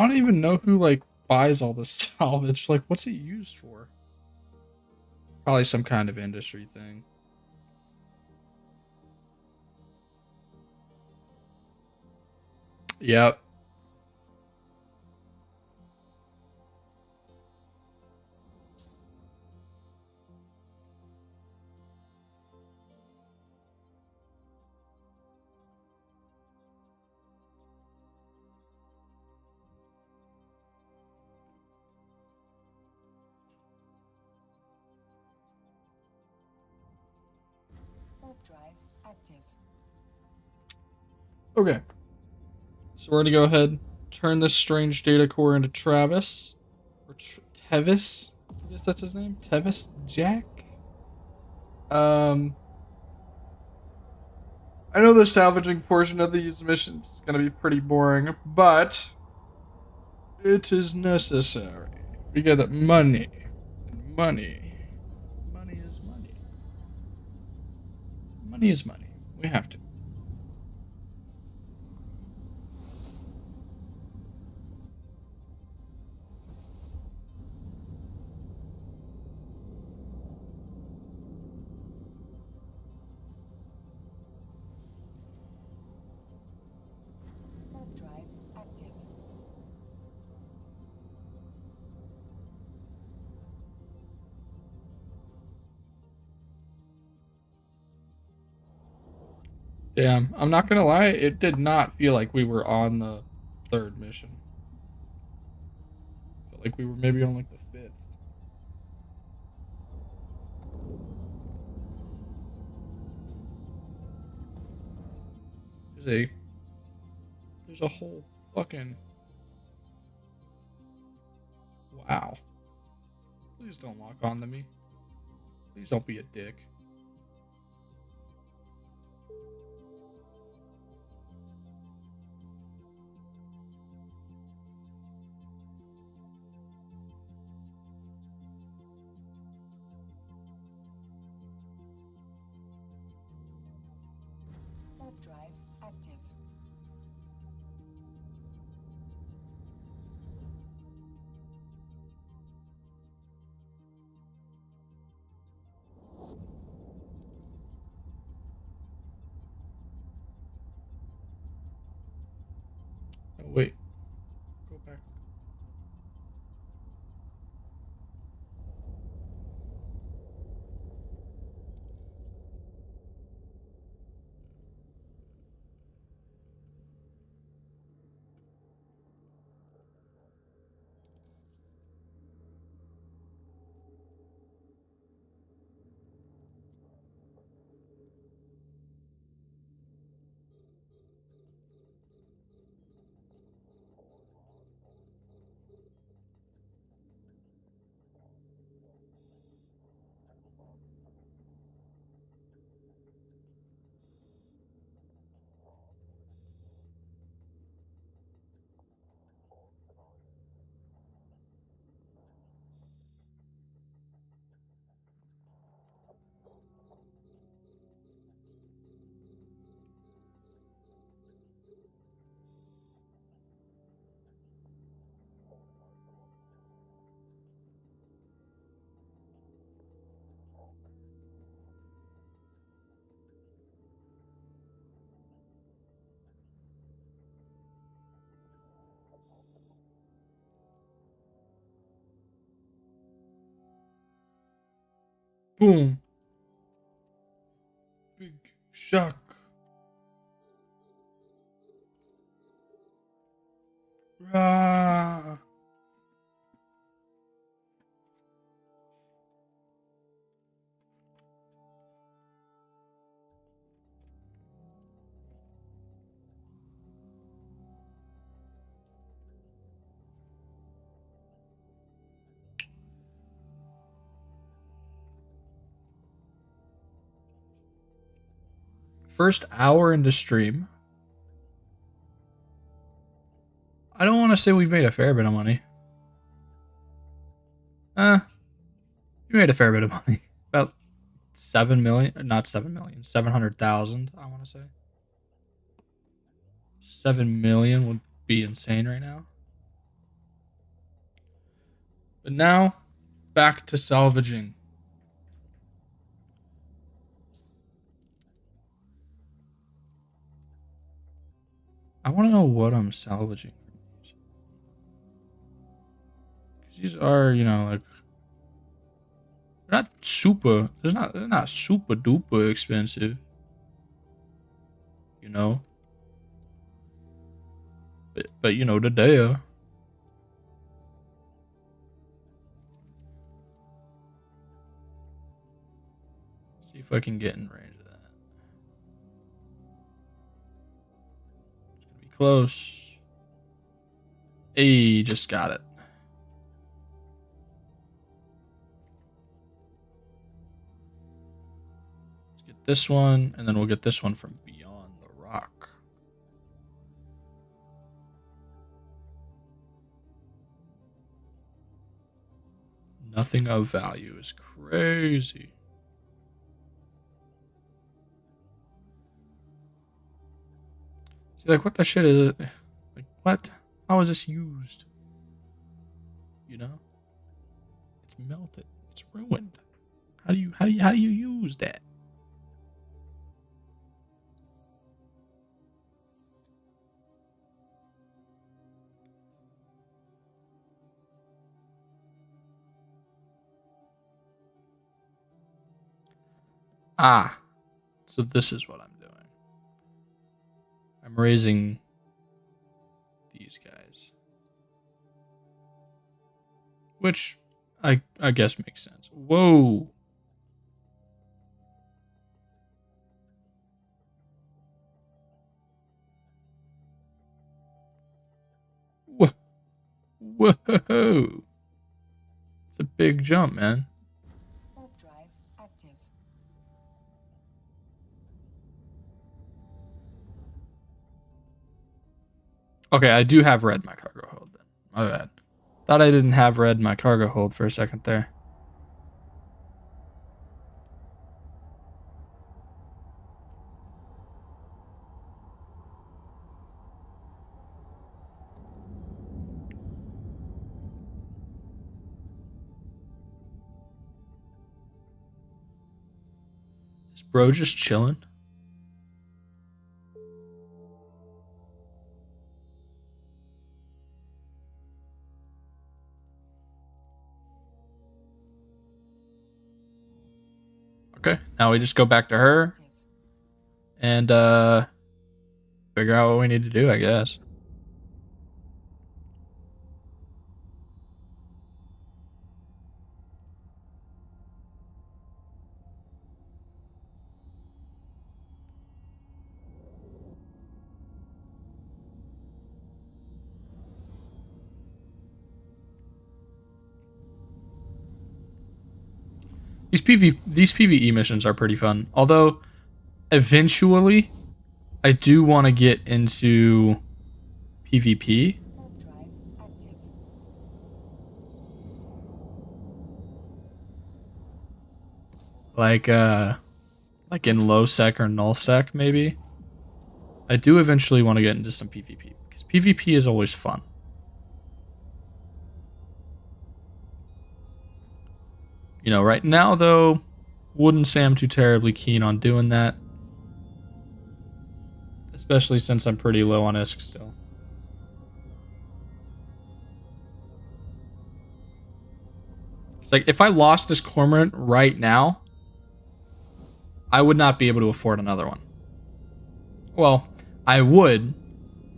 don't even know who like buys all this salvage. Like, what's it used for? Probably some kind of industry thing. Yep. Warp drive active. Okay. So we're gonna go ahead, turn this strange data core into Travis. Or Tevis. I guess that's his name. Tevis Jack. I know the salvaging portion of these missions is gonna be pretty boring, but it is necessary. We get money. Money. Money is money. Money is money. We have to. Warp drive active. Damn, I'm not gonna lie, it did not feel like we were on the third mission. Felt like we were maybe on like the fifth. There's a whole fucking wow. Please don't lock onto me. Please don't be a dick. Warp drive active. Oh wait. Go back. Boom. Big shock. Rah. First hour into stream. I don't want to say we've made a fair bit of money. We made a fair bit of money. About 7 million, not 7 million, 700,000, I want to say. 7 million would be insane right now. But now, back to salvaging. I want to know what I'm salvaging from these. Because these are, you know, like, they're not super. They're not super duper expensive. You know. But you know, they're there. See if I can get in range of that. It's gonna be close. Hey, just got it. Let's get this one, and then we'll get this one from beyond the rock. Nothing of value is crazy. See, like, what the shit is it? Like, what? How is this used? You know? It's melted. It's ruined. How do you use that? Ah, so this is what I'm doing. I'm raising these guys, which I guess makes sense. Whoa. Whoa. Whoa. It's a big jump, man. Warp drive active. Okay, I do have red in my cargo hold then. My bad. Thought I didn't have red in my cargo hold for a second there. Is bro just chilling? Okay, now we just go back to her and figure out what we need to do, I guess. These PvE missions are pretty fun. Although eventually I do want to get into PvP. Warp drive active. Like in low sec or null sec maybe. I do eventually want to get into some PvP because PvP is always fun. You know, right now though, wouldn't say I'm too terribly keen on doing that. Especially since I'm pretty low on ISK still. It's like if I lost this Cormorant right now, I would not be able to afford another one. Well, I would,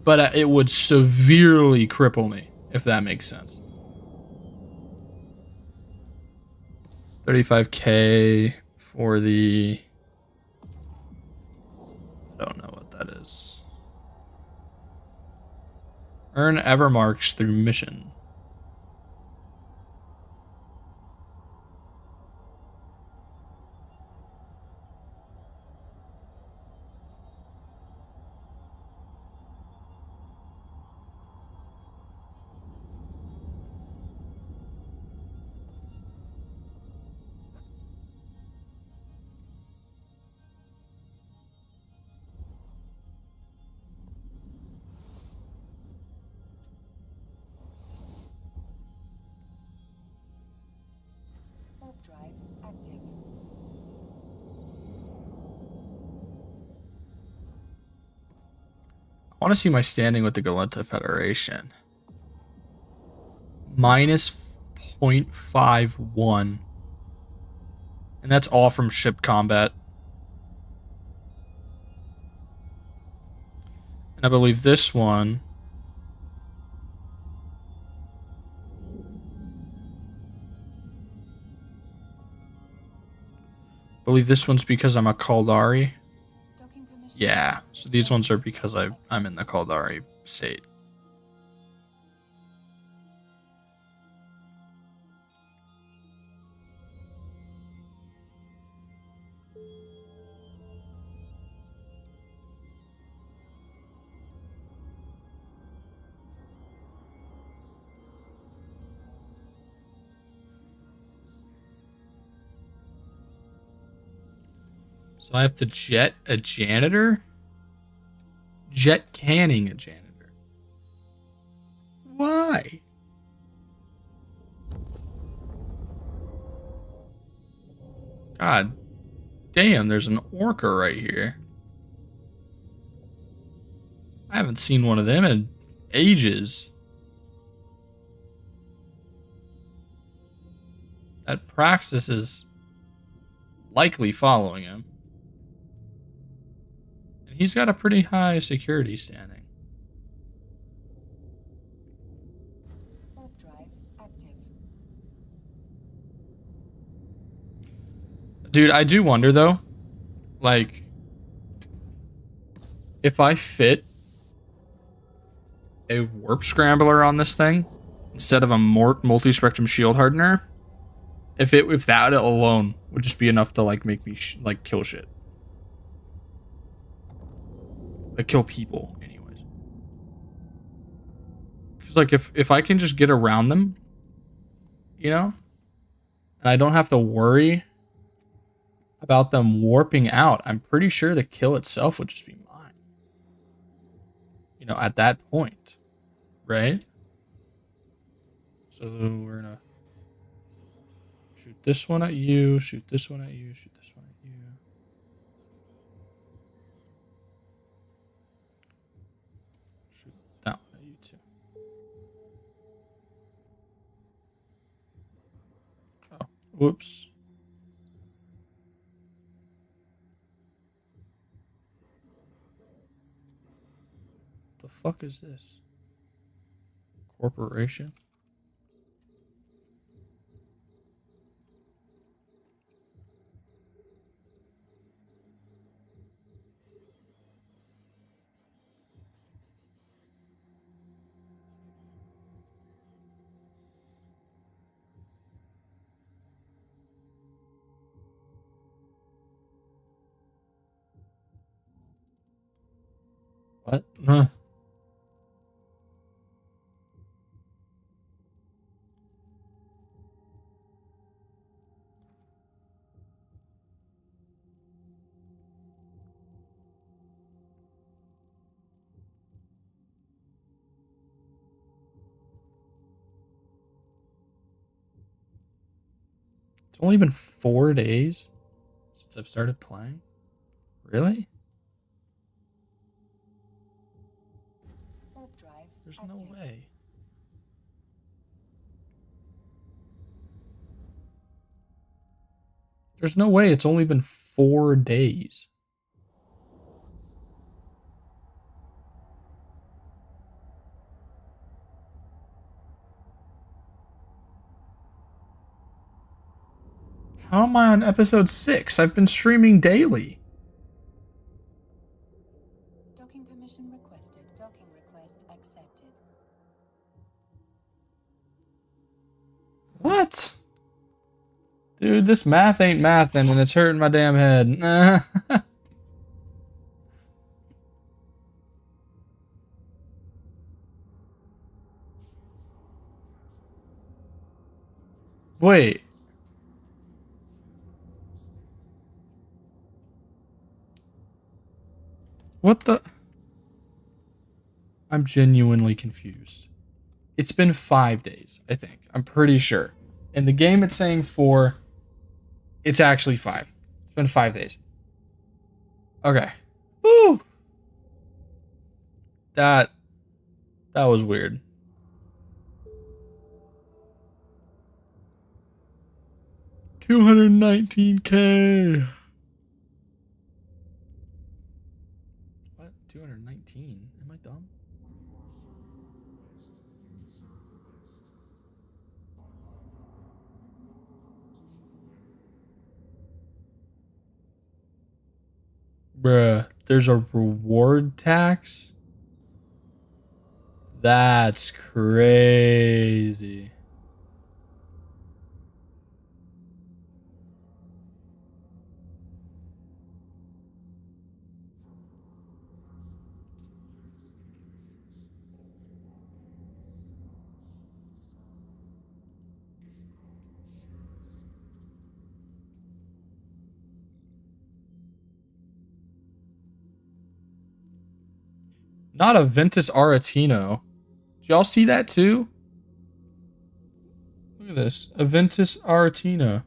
but it would severely cripple me, if that makes sense. 35k for the... I don't know what that is. Earn Evermarks through mission. want to see my standing with the Galenta Federation. Minus 0.51. And that's all from ship combat. And I believe this one... I believe this one's because I'm a Caldari. Yeah, so these ones are because I'm in the Caldari state. So I have to jet a janitor? Jet canning a janitor. Why? God damn, there's an orca right here. I haven't seen one of them in ages. That Praxis is likely following him. He's got a pretty high security standing. Warp drive active. Dude, I do wonder though, like, if I fit a warp scrambler on this thing instead of a multi-spectrum shield hardener, if that alone would just be enough to like make me like kill shit. Kill people anyways, because like if I can just get around them, you know, and I don't have to worry about them warping out, I'm pretty sure the kill itself would just be mine, you know, at that point, right? So we're gonna shoot this one at you, shoot this one at you, shoot this one at you. That one at you too. Oh, whoops. The fuck is this? Corporation? What? Huh. It's only been 4 days since I've started playing. Really? Warp drive There's active. no way. There's no way it's only been 4 days. How am I on episode 6? I've been streaming daily. Docking permission requested. Docking request accepted. What? Dude, this math ain't mathin' and it's hurting my damn head. Wait. What the? I'm genuinely confused. It's been 5 days, I think. I'm pretty sure. In the game it's saying 4. It's actually 5. It's been 5 days. Okay. Woo! That was weird. $219K. What? 219? Am I dumb? Bruh, there's a reward tax? That's crazy. Not a Ventus Aretino. Did y'all see that too? Look at this. A Ventus Aretino.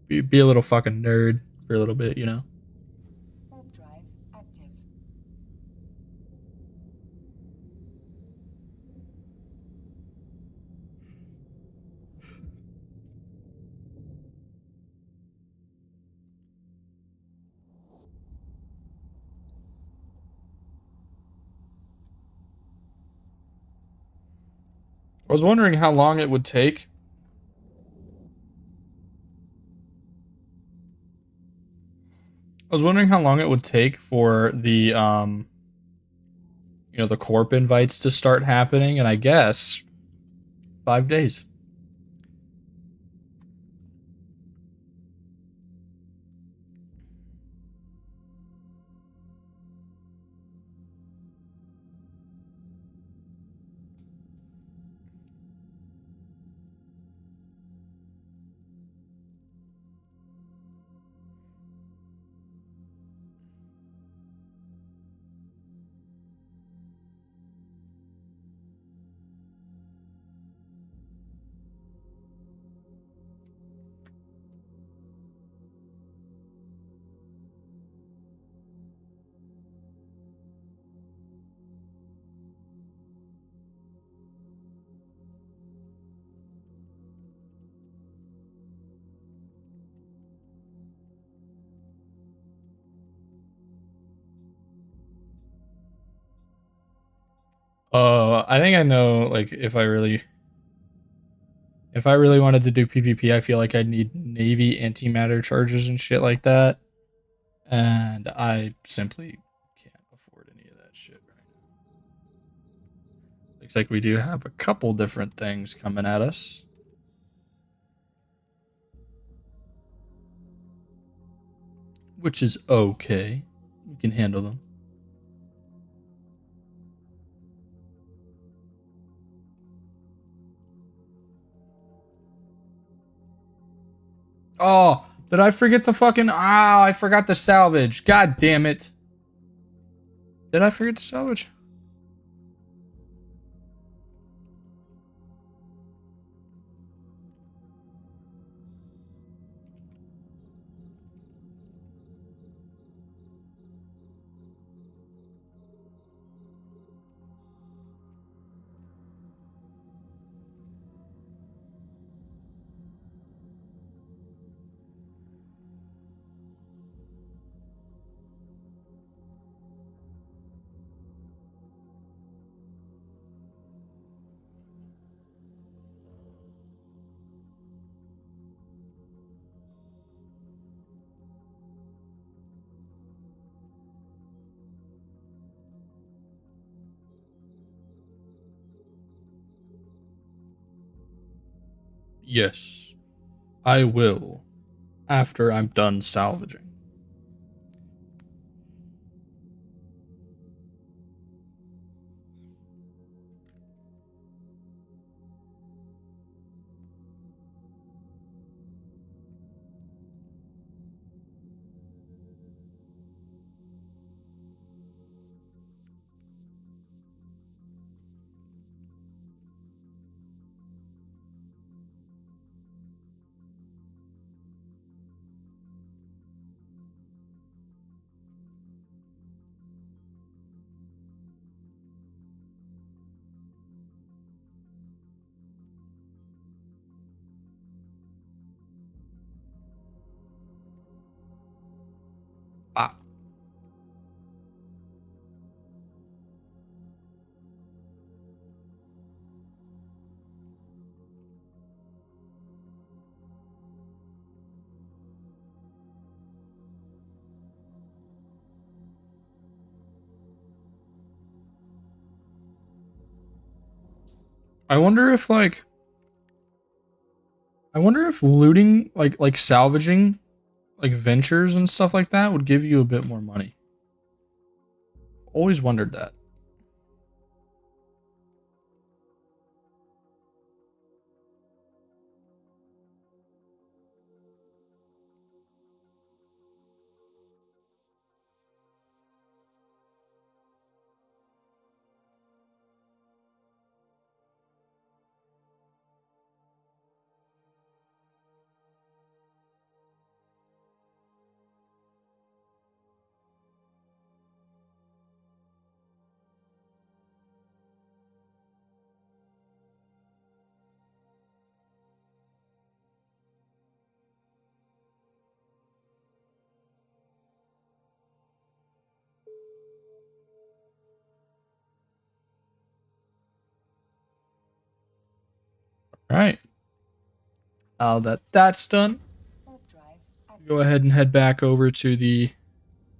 Be a little fucking nerd for a little bit, you know? Warp drive active. I was wondering how long it would take. I was wondering how long it would take for the you know, the corp invites to start happening, and I guess 5 days. I think I know, like, if I really wanted to do PvP, I feel like I'd need Navy antimatter charges and shit like that. And I simply can't afford any of that shit right now. Looks like we do have a couple different things coming at us. Which is okay. We can handle them. Oh, did I forget the fucking... Ah, I forgot the salvage. God damn it. Did I forget to salvage? Yes, I will. After I'm done salvaging. I wonder if like I wonder if looting like salvaging like ventures and stuff like that would give you a bit more money. Always wondered that. All right. Now that that's done, Warp drive active. go ahead and head back over to the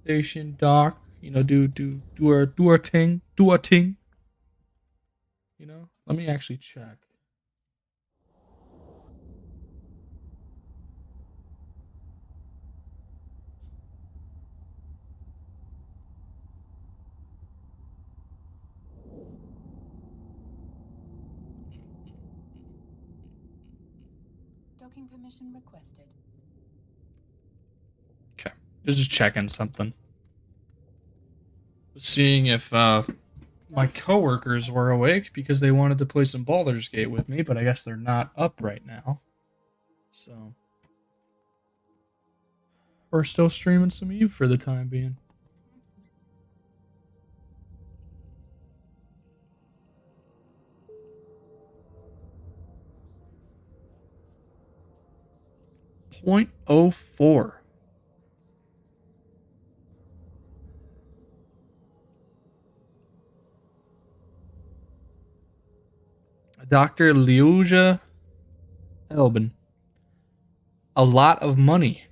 station dock. You know, do our thing, do our thing. You know, let me actually check. Docking permission requested. Okay, just checking something. Seeing if my coworkers were awake because they wanted to play some Baldur's Gate with me, but I guess they're not up right now. So we're still streaming some EVE for the time being. .04. Dr. Liuja Elbin. A lot of money.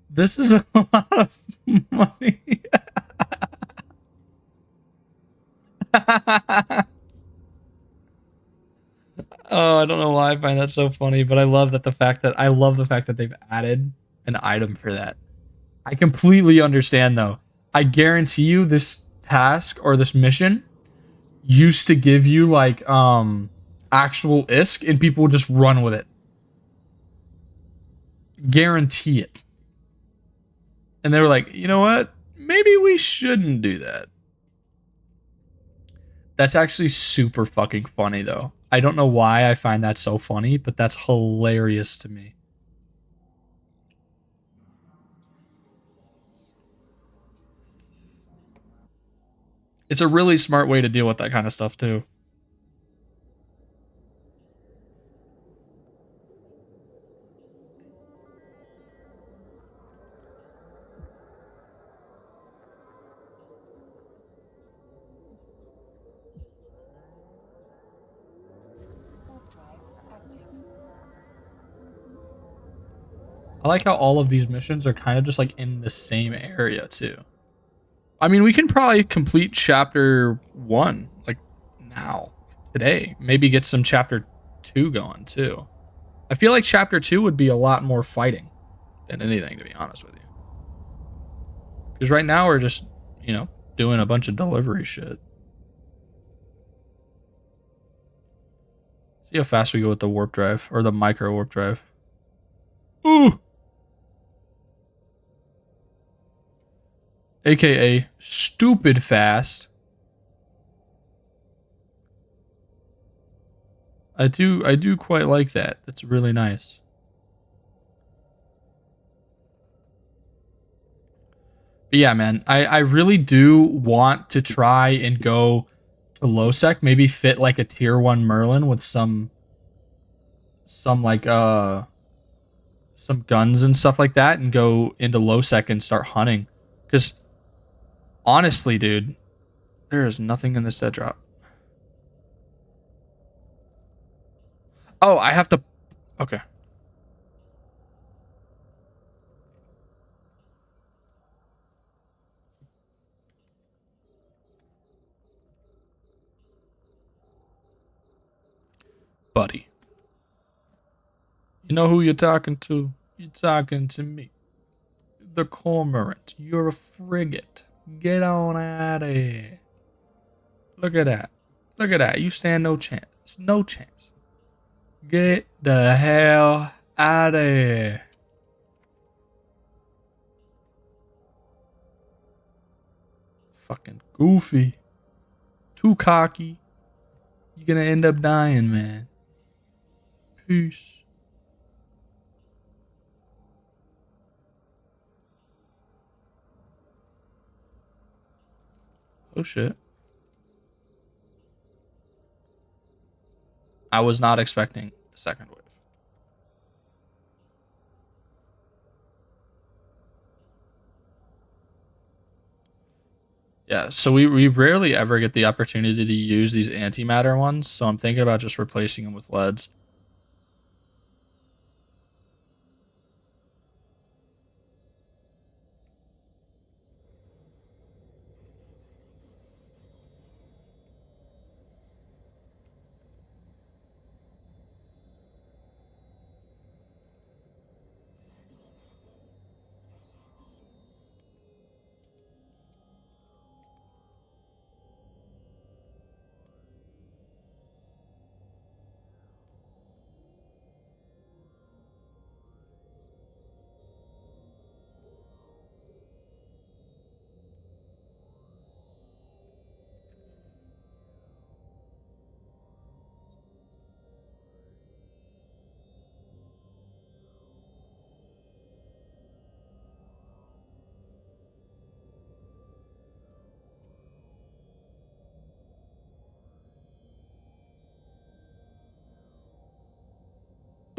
This is a lot of money. Oh, I don't know why I find that so funny, but I love the fact that they've added an item for that. I completely understand though. I guarantee you this task or this mission used to give you like actual ISK and people would just run with it. Guarantee it. And they were like, you know what? Maybe we shouldn't do that. That's actually super fucking funny though. I don't know why I find that so funny, but that's hilarious to me. It's a really smart way to deal with that kind of stuff too. Warp drive active. I like how all of these missions are kind of just like in the same area too. I mean, we can probably complete chapter 1 like now, today. Maybe get some chapter 2 going too. I feel like chapter 2 would be a lot more fighting than anything, to be honest with you. Because right now we're just, you know, doing a bunch of delivery shit. See how fast we go with the warp drive or the micro warp drive. Ooh. AKA stupid fast. I do quite like that. That's really nice. But yeah, man, I really do want to try and go to low sec, maybe fit like a tier 1 Merlin with some like some guns and stuff like that and go into low sec and start hunting. Cuz honestly, dude, there is nothing in this dead drop. Oh, I have to okay. buddy. You know who you're talking to? You're talking to me. The Cormorant. You're a frigate. Get on out of here. Look at that. Look at that. You stand no chance. No chance. Get the hell out of here. Fucking goofy. Too cocky. You're gonna end up dying, man. Peace. Oh shit. I was not expecting the second wave. Yeah, so we rarely ever get the opportunity to use these antimatter ones, so I'm thinking about just replacing them with leads.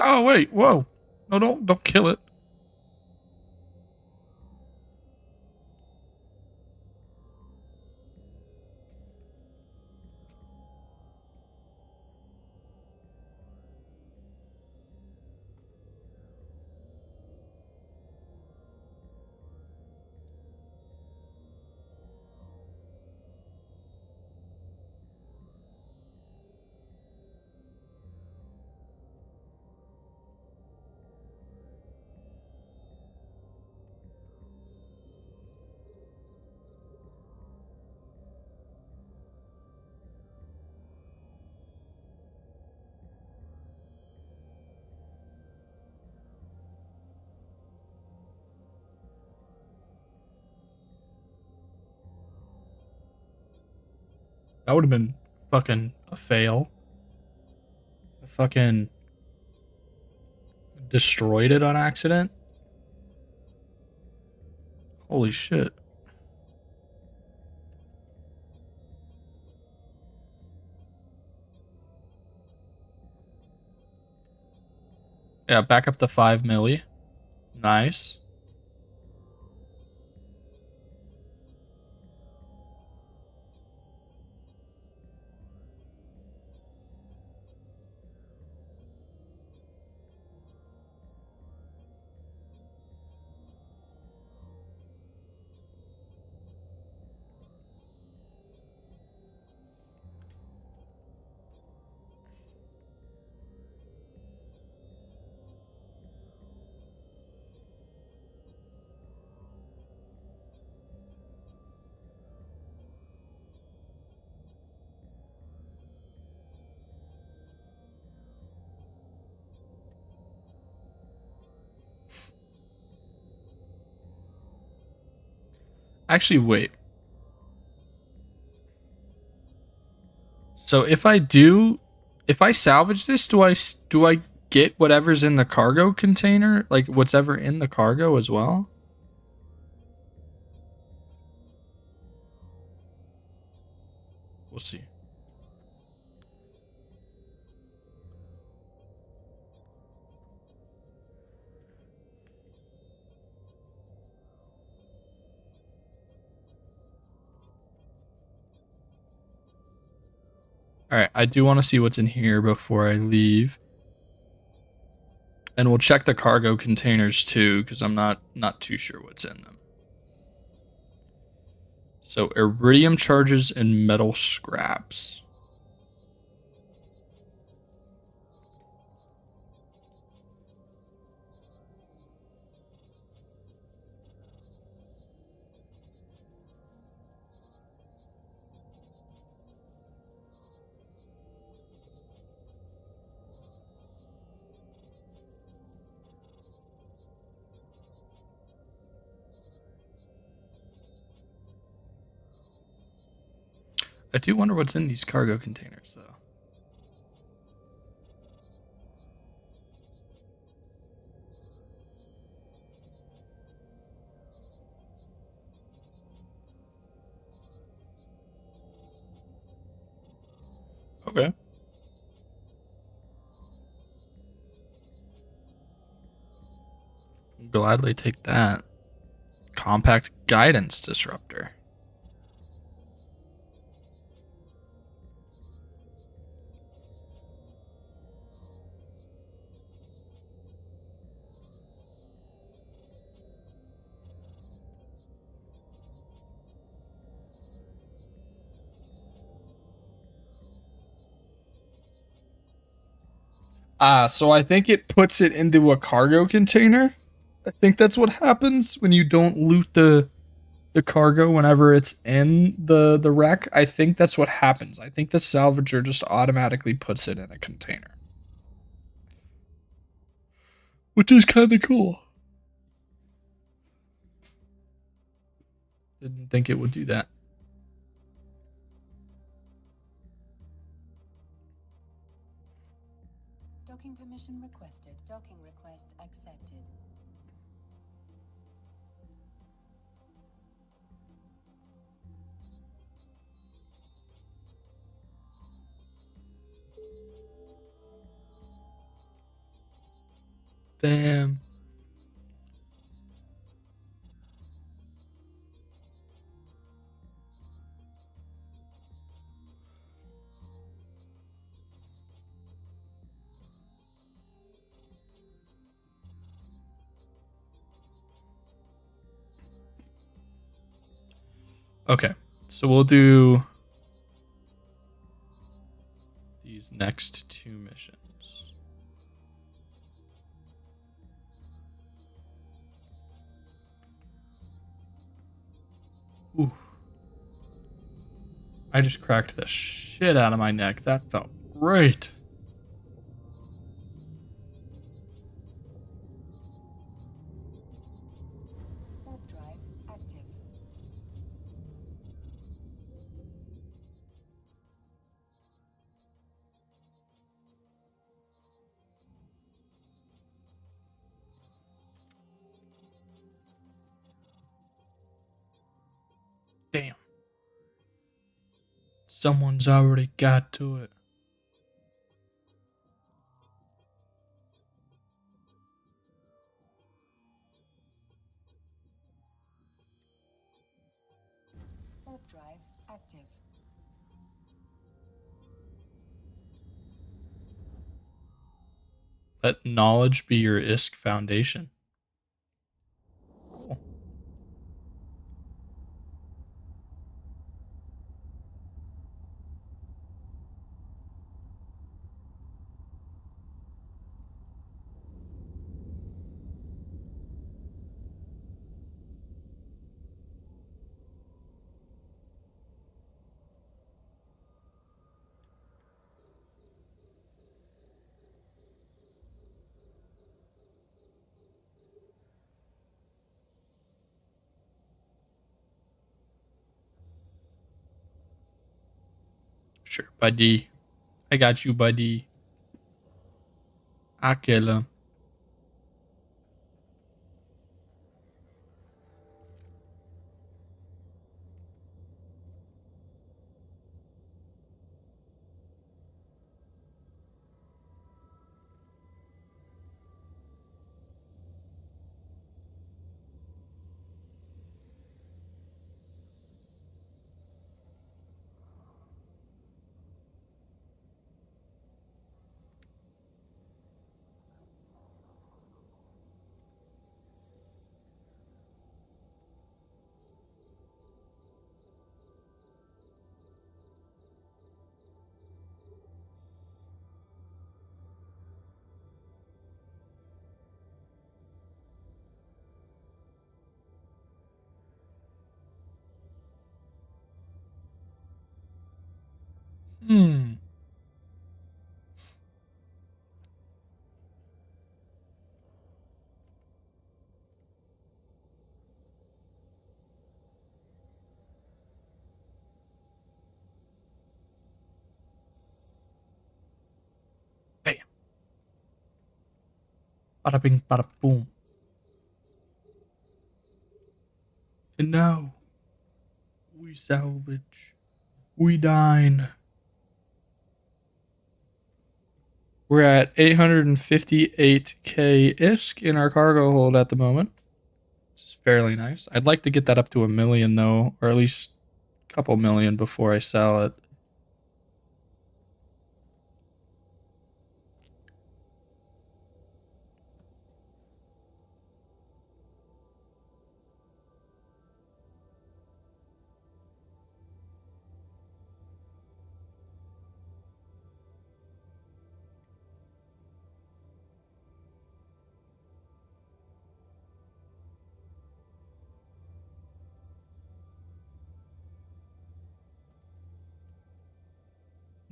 Oh wait, whoa. No, don't kill it. That would have been fucking a fail. I fucking destroyed it on accident. Holy shit. Yeah, back up to 5 milli. Nice. Actually, wait. So if I salvage this, do I get whatever's in the cargo container? Like whatever in the cargo as well? We'll see. All right, I do want to see what's in here before I leave. And we'll check the cargo containers too, because I'm not too sure what's in them. So iridium charges and metal scraps. I do wonder what's in these cargo containers, though. Okay. Gladly take that. Compact guidance disruptor. So I think it puts it into a cargo container. I think that's what happens when you don't loot the cargo whenever it's in the wreck. I think that's what happens. I think the salvager just automatically puts it in a container. Which is kind of cool. Didn't think it would do that. Docking permission requested. Docking request accepted. Damn. Okay, so we'll do these next two missions. Ooh. I just cracked the shit out of my neck. That felt great. Warp drive active. Damn. Someone's already got to it. Warp drive active. Let knowledge be your ISK foundation. Cool. Sure, buddy. I got you, buddy. I kill him. Hmm. Bada bing, bada boom. And now we salvage. We dine. We're at 858k ISK in our cargo hold at the moment. This is fairly nice. I'd like to get that up to 1 million though, or at least a couple million before I sell it.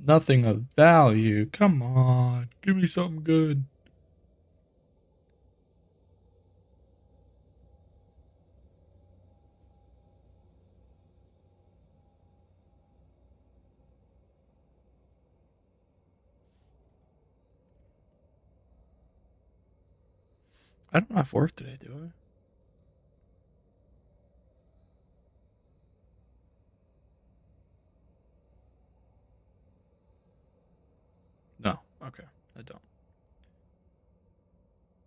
Nothing of value. Come on. Give me something good. I don't have work today, do I? No. Okay. I don't.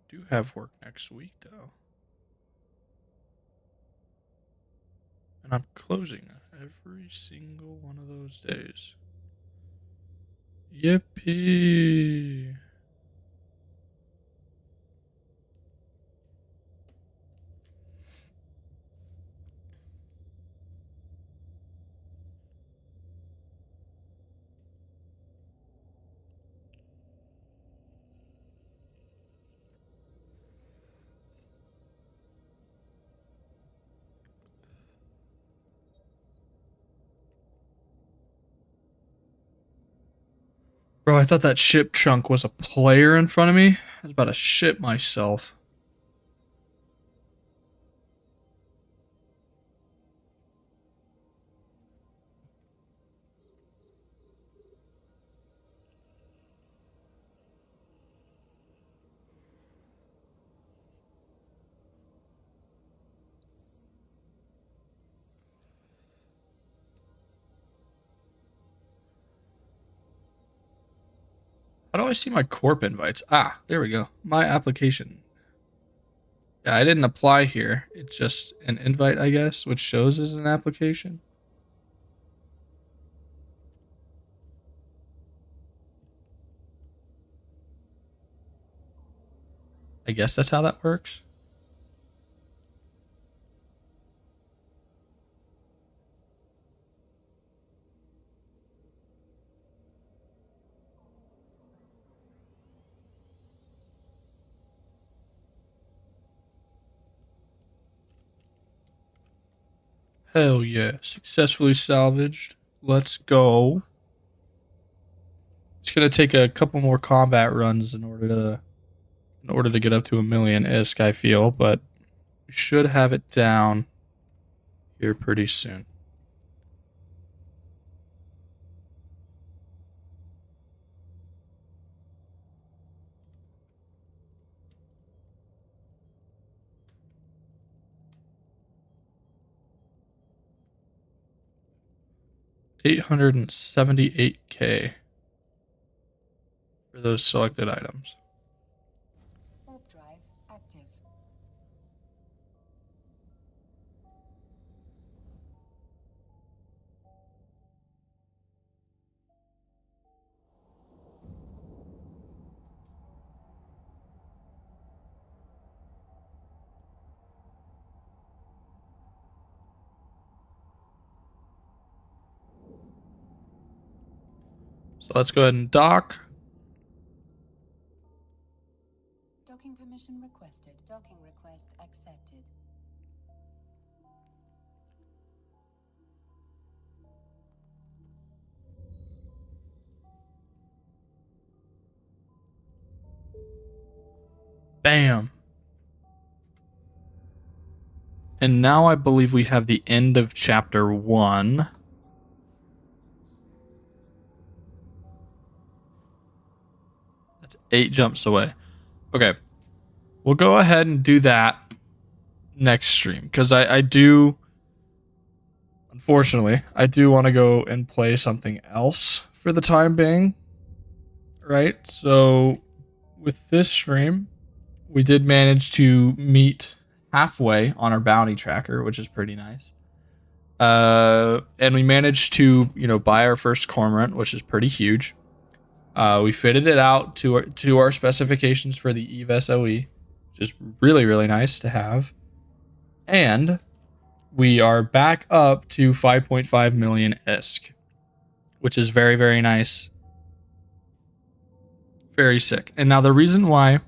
Do have work next week, though. And I'm closing every single one of those days. Yippee! Bro, I thought that ship chunk was a player in front of me. I was about to shit myself. How do I see my corp invites? Ah, there we go. My application. Yeah, I didn't apply here. It's just an invite, I guess, which shows as an application. I guess that's how that works. Hell yeah. Successfully salvaged. Let's go. It's gonna take a couple more combat runs in order to get up to 1 million ISK, I feel, but we should have it down here pretty soon. $878K for those selected items. Warp drive active. So let's go ahead and dock. Docking permission requested. Docking request accepted. Bam. And now I believe we have the end of chapter 1. That's 8 jumps away. Okay. we'll go ahead and do that next stream, because I do, unfortunately, I do want to go and play something else for the time being. Right? So with this stream, we did manage to meet halfway on our bounty tracker, which is pretty nice. And we managed to, buy our first Cormorant, which is pretty huge. We fitted it out to our specifications for the EVE SOE, which is really, really nice to have. And we are back up to 5.5 million ISK, which is very, very nice. Very sick. And now the reason why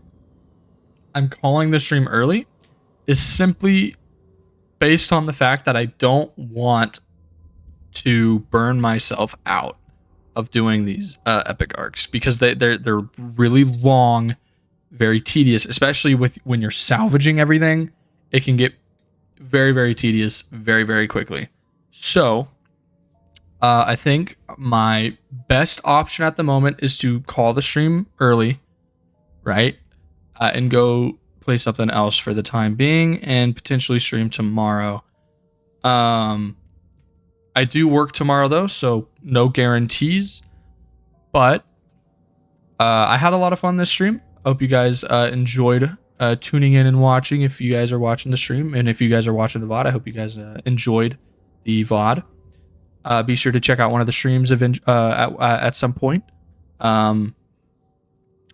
I'm calling the stream early is simply based on the fact that I don't want to burn myself out of doing these epic arcs, because they're really long, very tedious, especially when you're salvaging everything. It can get very, very tedious very, very quickly. So I think my best option at the moment is to call the stream early, right? And go play something else for the time being, and potentially stream tomorrow. I do work tomorrow though, so no guarantees. But I had a lot of fun this stream. I hope you guys enjoyed tuning in and watching. If you guys are watching the stream, and if you guys are watching the VOD, I hope you guys enjoyed the VOD. Be sure to check out one of the streams at some point. And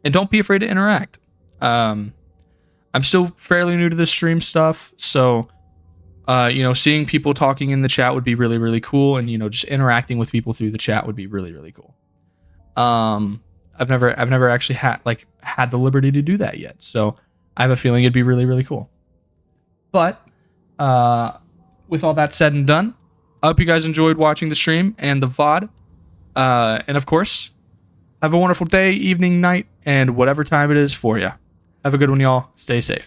don't be afraid to interact. I'm still fairly new to this stream stuff, so seeing people talking in the chat would be really, really cool, and just interacting with people through the chat would be really, really cool. I've never actually had the liberty to do that yet, so I have a feeling it'd be really, really cool. But with all that said and done, I hope you guys enjoyed watching the stream and the VOD. And of course, have a wonderful day, evening, night, and whatever time it is for you. Have a good one, y'all. Stay safe.